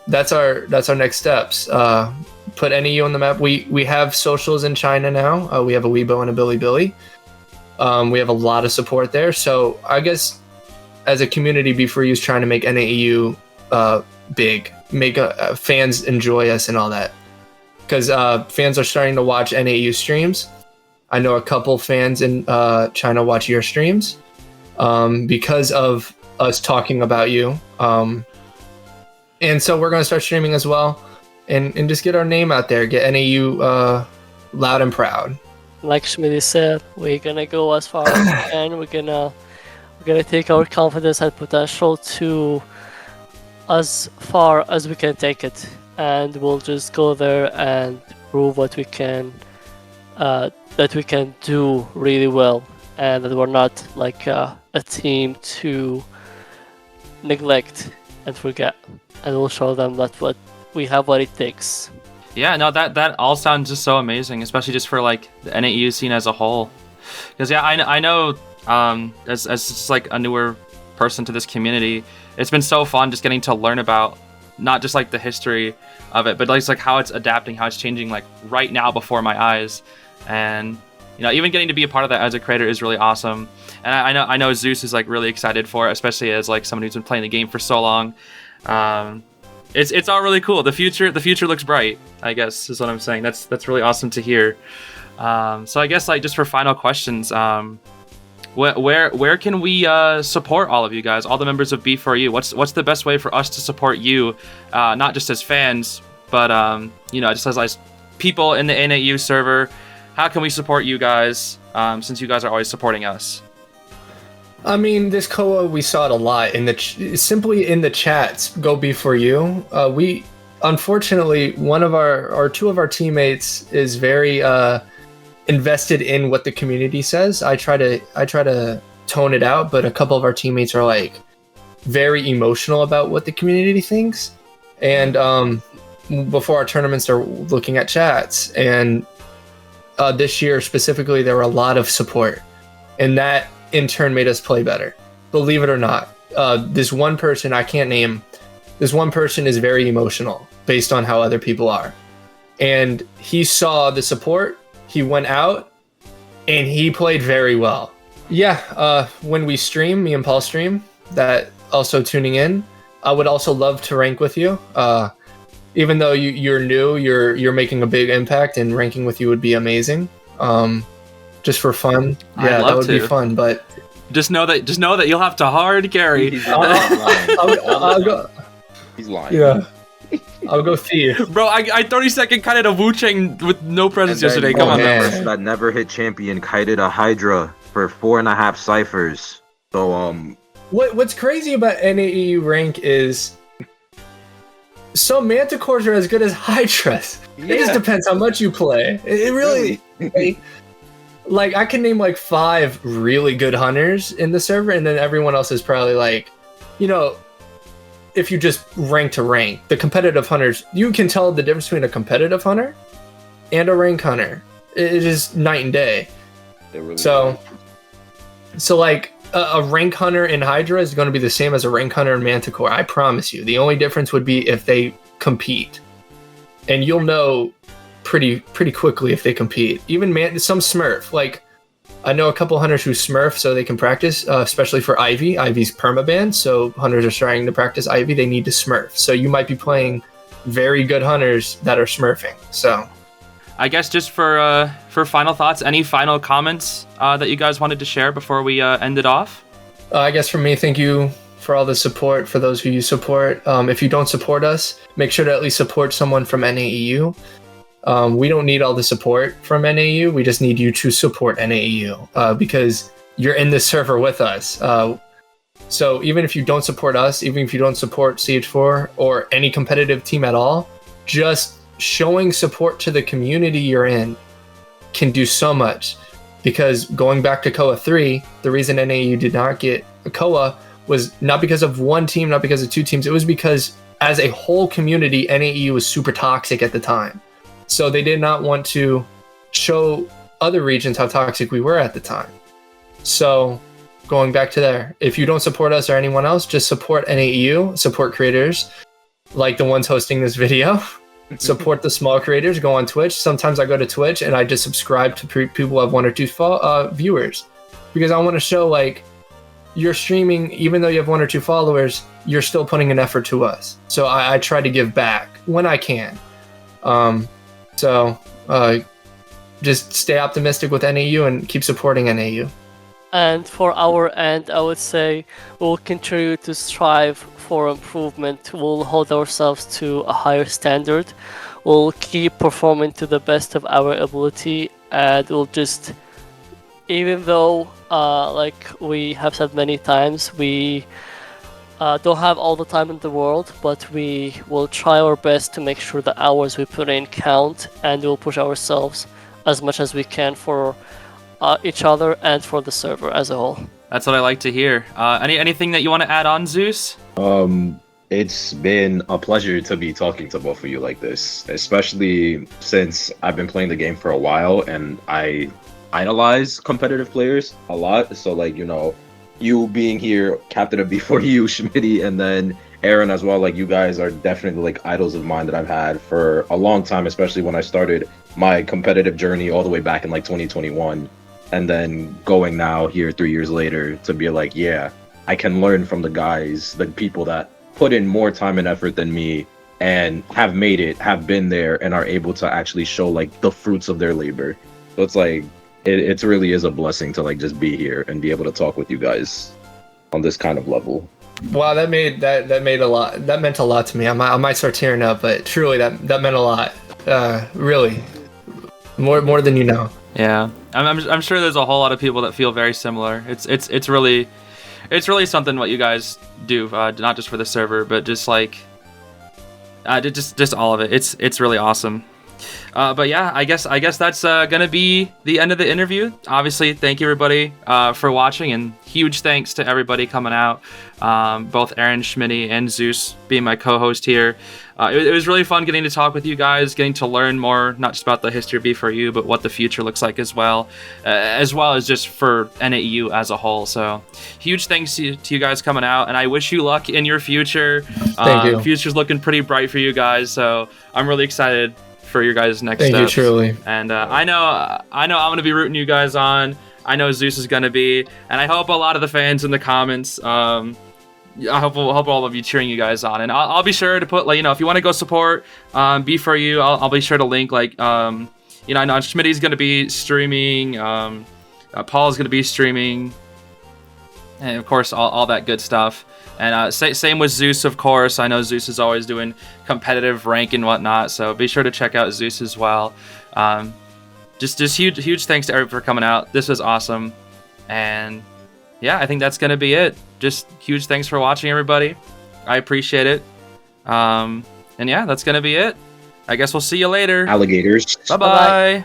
that's our next steps. Put NAEU on the map. We have socials in China now. We have a Weibo and a Bilibili. We have a lot of support there. So I guess as a community, B4U is trying to make NAEU big, make fans enjoy us and all that. because fans are starting to watch NAU streams. I know a couple fans in China watch your streams because of us talking about you. And so we're going to start streaming as well and just get our name out there, get NAU loud and proud. Like Schmiddy said, we're gonna go as far as we can. We're gonna take our confidence and potential to as far as we can take it, and we'll just go there and prove what we can, that we can do really well, and that we're not like a team to neglect and forget. And we'll show them that what we have, what it takes. Yeah, no, that all sounds just so amazing, especially just for like the NAU scene as a whole. Because yeah, I know as just like a newer person to this community, it's been so fun just getting to learn about not just like the history of it, but like how it's adapting, how it's changing like right now before my eyes. And you know, even getting to be a part of that as a creator is really awesome. And I know Zeus is like really excited for it, especially as like someone who's been playing the game for so long. It's all really cool. The future looks bright, I guess is what I'm saying. That's really awesome to hear. So I guess like just for final questions, where can we support all of you guys, all the members of B4U? What's the best way for us to support you, not just as fans, but you know, just as people in the NAU server? How can we support you guys, since you guys are always supporting us? I mean, this Koa, we saw it a lot in simply in the chats. Go B4U. We unfortunately, one of our two of our teammates is very invested in what the community says. I try to tone it out, but a couple of our teammates are like very emotional about what the community thinks. And before our tournaments, they're looking at chats. And this year specifically, there were a lot of support, and that in turn made us play better. Believe it or not, this one person I can't name, this one person is very emotional based on how other people are. And he saw the support, he went out, and he played very well. Yeah, when we stream, me and Paul stream, that also tuning in, I would also love to rank with you. Even though you're new, you're making a big impact, and ranking with you would be amazing. Just for fun. Yeah, that would be fun, but just know that you'll have to hard carry. He's lying. I'll go. He's lying. Yeah. I'll go thief. Bro, I 30-second kited a Wu Chang with no presence yesterday. Come on, man. That never hit champion kited a Hydra for 4.5 ciphers. So What's crazy about NAEU rank is some Manticores are as good as Hydras. Yeah. It just depends how much you play. It really like I can name like 5 really good hunters in the server, and then everyone else is probably like, you know, if you just rank to rank, the competitive hunters, you can tell the difference between a competitive hunter and a rank hunter. It is night and day. Really so like a rank hunter in Hydra is going to be the same as a rank hunter in Manticore. I promise you. The only difference would be if they compete, and you'll know pretty quickly if they compete. Even some Smurf, like I know a couple hunters who Smurf so they can practice, especially for Ivy. Ivy's permaban, so hunters are starting to practice Ivy. They need to Smurf. So you might be playing very good hunters that are Smurfing. So I guess just for final thoughts, any final comments that you guys wanted to share before we end it off? I guess for me, thank you for all the support, for those who you support. If you don't support us, make sure to at least support someone from NAEU. We don't need all the support from NAU. We just need you to support NAU because you're in this server with us. So even if you don't support us, even if you don't support CH4 or any competitive team at all, just showing support to the community you're in can do so much. Because going back to KOA 3, the reason NAU did not get a KOA was not because of one team, not because of 2 teams. It was because as a whole community, NAU was super toxic at the time. So they did not want to show other regions how toxic we were at the time. So going back to there, if you don't support us or anyone else, just support NAEU, support creators like the ones hosting this video, support the small creators, go on Twitch. Sometimes I go to Twitch and I just subscribe to people who have 1 or 2 viewers because I want to show like you're streaming, even though you have 1 or 2 followers, you're still putting an effort to us. So I try to give back when I can. So just stay optimistic with NAU and keep supporting NAU. And for our end, I would say we'll continue to strive for improvement. We'll hold ourselves to a higher standard. We'll keep performing to the best of our ability, and we'll just, even though, like we have said many times, we don't have all the time in the world, but we will try our best to make sure the hours we put in count, and we'll push ourselves as much as we can for each other and for the server as a whole. That's what I like to hear. Anything that you want to add on, Zeus? It's been a pleasure to be talking to both of you like this, especially since I've been playing the game for a while and I idolize competitive players a lot. So like, you know, you being here, captain of B4U, Schmiddy, and then Aron as well, like you guys are definitely like idols of mine that I've had for a long time, especially when I started my competitive journey all the way back in like 2021. And then going now here 3 years later to be like, yeah, I can learn from the guys, the people that put in more time and effort than me and have made it, have been there, and are able to actually show like the fruits of their labor. So it's like, it really is a blessing to like just be here and be able to talk with you guys on this kind of level. Wow, that meant a lot to me. I might start tearing up, but truly that meant a lot. Really, more than you know. Yeah, I'm sure there's a whole lot of people that feel very similar. It's really something what you guys do, not just for the server, but just like just all of it. It's really awesome. But yeah, I guess that's gonna be the end of the interview. Obviously, thank you everybody for watching, and huge thanks to everybody coming out. Both Aron, Schmiddy, and Zeus being my co-host here. It was really fun getting to talk with you guys, getting to learn more, not just about the history of B4U, but what the future looks like as well as just for NAU as a whole. So huge thanks to you guys coming out, and I wish you luck in your future. Thank you. Future's looking pretty bright for you guys, so I'm really excited for your guys' next steps. Thank you, truly. And I know I'm going to be rooting you guys on. I know Zeus is going to be, and I hope a lot of the fans in the comments, I hope all of you cheering you guys on. And I'll be sure to put, like, you know, if you want to go support B4U, I'll be sure to link, like, you know, I know Schmidty's going to be streaming, Paul's going to be streaming, and of course, all that good stuff. And same with Zeus, of course. I know Zeus is always doing competitive rank and whatnot, so be sure to check out Zeus as well. Just huge thanks to everyone for coming out. This was awesome. And yeah, I think that's going to be it. Just huge thanks for watching, everybody. I appreciate it. And yeah, that's going to be it. I guess we'll see you later. Alligators. Bye-bye.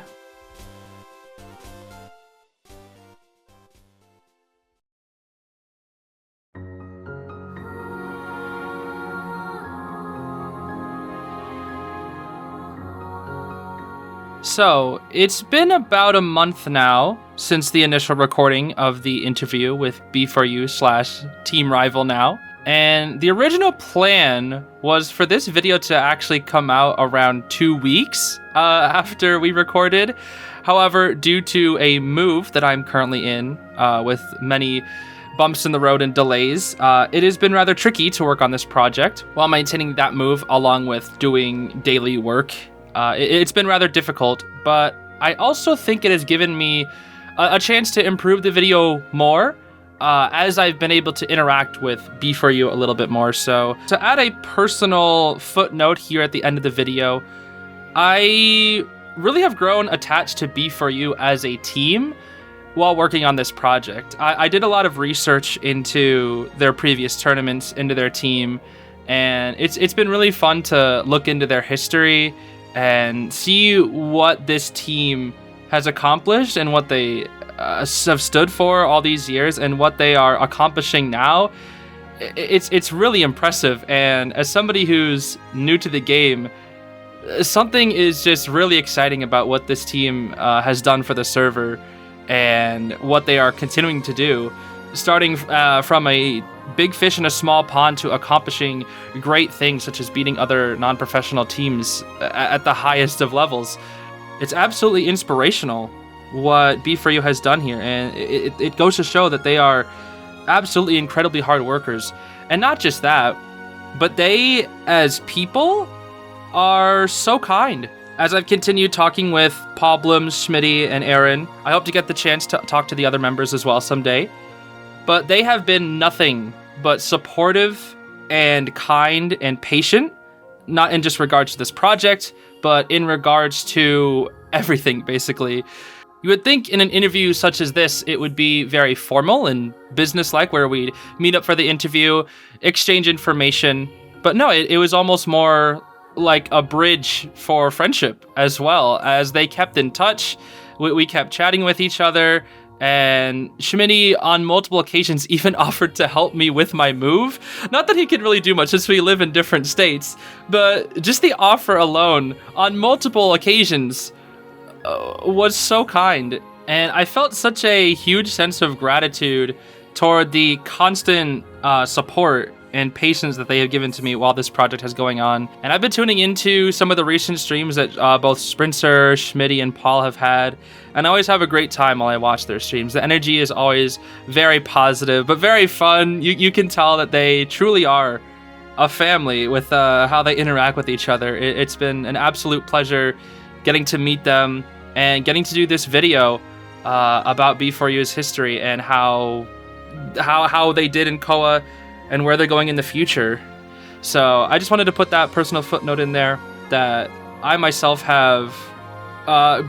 So, it's been about a month now since the initial recording of the interview with B4U/Team Rival Now, and the original plan was for this video to actually come out around 2 weeks after we recorded. However, due to a move that I'm currently in with many bumps in the road and delays, it has been rather tricky to work on this project while maintaining that move along with doing daily work. It's been rather difficult, but I also think it has given me a chance to improve the video more as I've been able to interact with B4U a little bit more. So to add a personal footnote here at the end of the video, I really have grown attached to B4U as a team while working on this project. I did a lot of research into their previous tournaments, into their team, and it's been really fun to look into their history and see what this team has accomplished and what they have stood for all these years and what they are accomplishing now. It's really impressive, and as somebody who's new to the game, something is just really exciting about what this team has done for the server and what they are continuing to do, starting from a big fish in a small pond to accomplishing great things such as beating other non-professional teams at the highest of levels. It's absolutely inspirational what B4U has done here, and it goes to show that they are absolutely incredibly hard workers. And not just that, but they as people are so kind. As I've continued talking with Paulblems, Schmiddy, and Aron, I hope to get the chance to talk to the other members as well someday. But they have been nothing but supportive and kind and patient, not in just regards to this project, but in regards to everything, basically. You would think in an interview such as this, it would be very formal and businesslike, where we'd meet up for the interview, exchange information. But no, it was almost more like a bridge for friendship, as well, as they kept in touch. We kept chatting with each other, and Schmiddy on multiple occasions even offered to help me with my move. Not that he could really do much since we live in different states, but just the offer alone on multiple occasions was so kind. And I felt such a huge sense of gratitude toward the constant support and patience that they have given to me while this project has going on. And I've been tuning into some of the recent streams that both Sprintzer, Schmiddy, and Paul have had, and I always have a great time while I watch their streams. The energy is always very positive, but very fun. You can tell that they truly are a family with how they interact with each other. It's been an absolute pleasure getting to meet them and getting to do this video about B4U's history and how they did in COA and where they're going in the future. So I just wanted to put that personal footnote in there that I myself have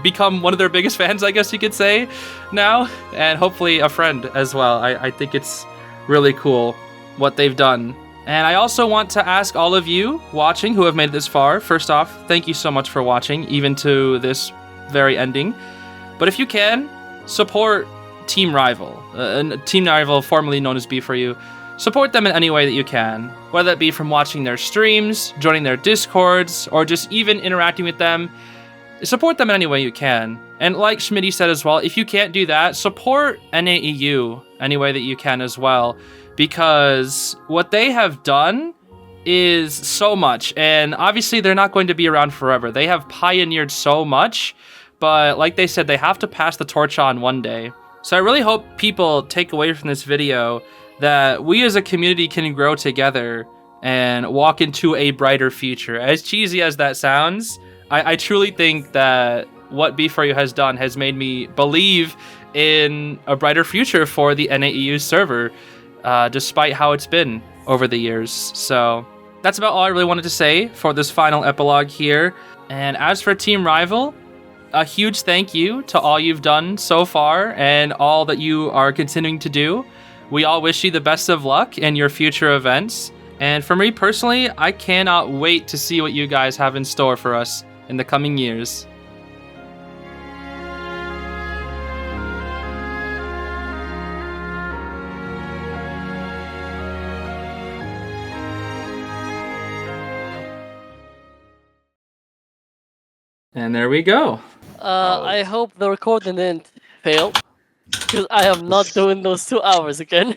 become one of their biggest fans, I guess you could say, now, and hopefully a friend as well. I think it's really cool what they've done. And I also want to ask all of you watching who have made it this far, first off, thank you so much for watching, even to this very ending. But if you can, support Team Rival, Team Rival, formerly known as B4U. Support them in any way that you can, whether it be from watching their streams, joining their Discords, or just even interacting with them. Support them in any way you can. And like Schmiddy said as well, if you can't do that, support NAEU any way that you can as well, because what they have done is so much, and obviously they're not going to be around forever. They have pioneered so much, but like they said, they have to pass the torch on one day. So I really hope people take away from this video that we as a community can grow together and walk into a brighter future. As cheesy as that sounds, I truly think that what B4U has done has made me believe in a brighter future for the NAEU server, despite how it's been over the years. So that's about all I really wanted to say for this final epilogue here. And as for Team Rival, a huge thank you to all you've done so far and all that you are continuing to do. We all wish you the best of luck in your future events. And for me personally, I cannot wait to see what you guys have in store for us in the coming years. And there we go. I hope the recording didn't fail, because I am not doing those 2 hours again.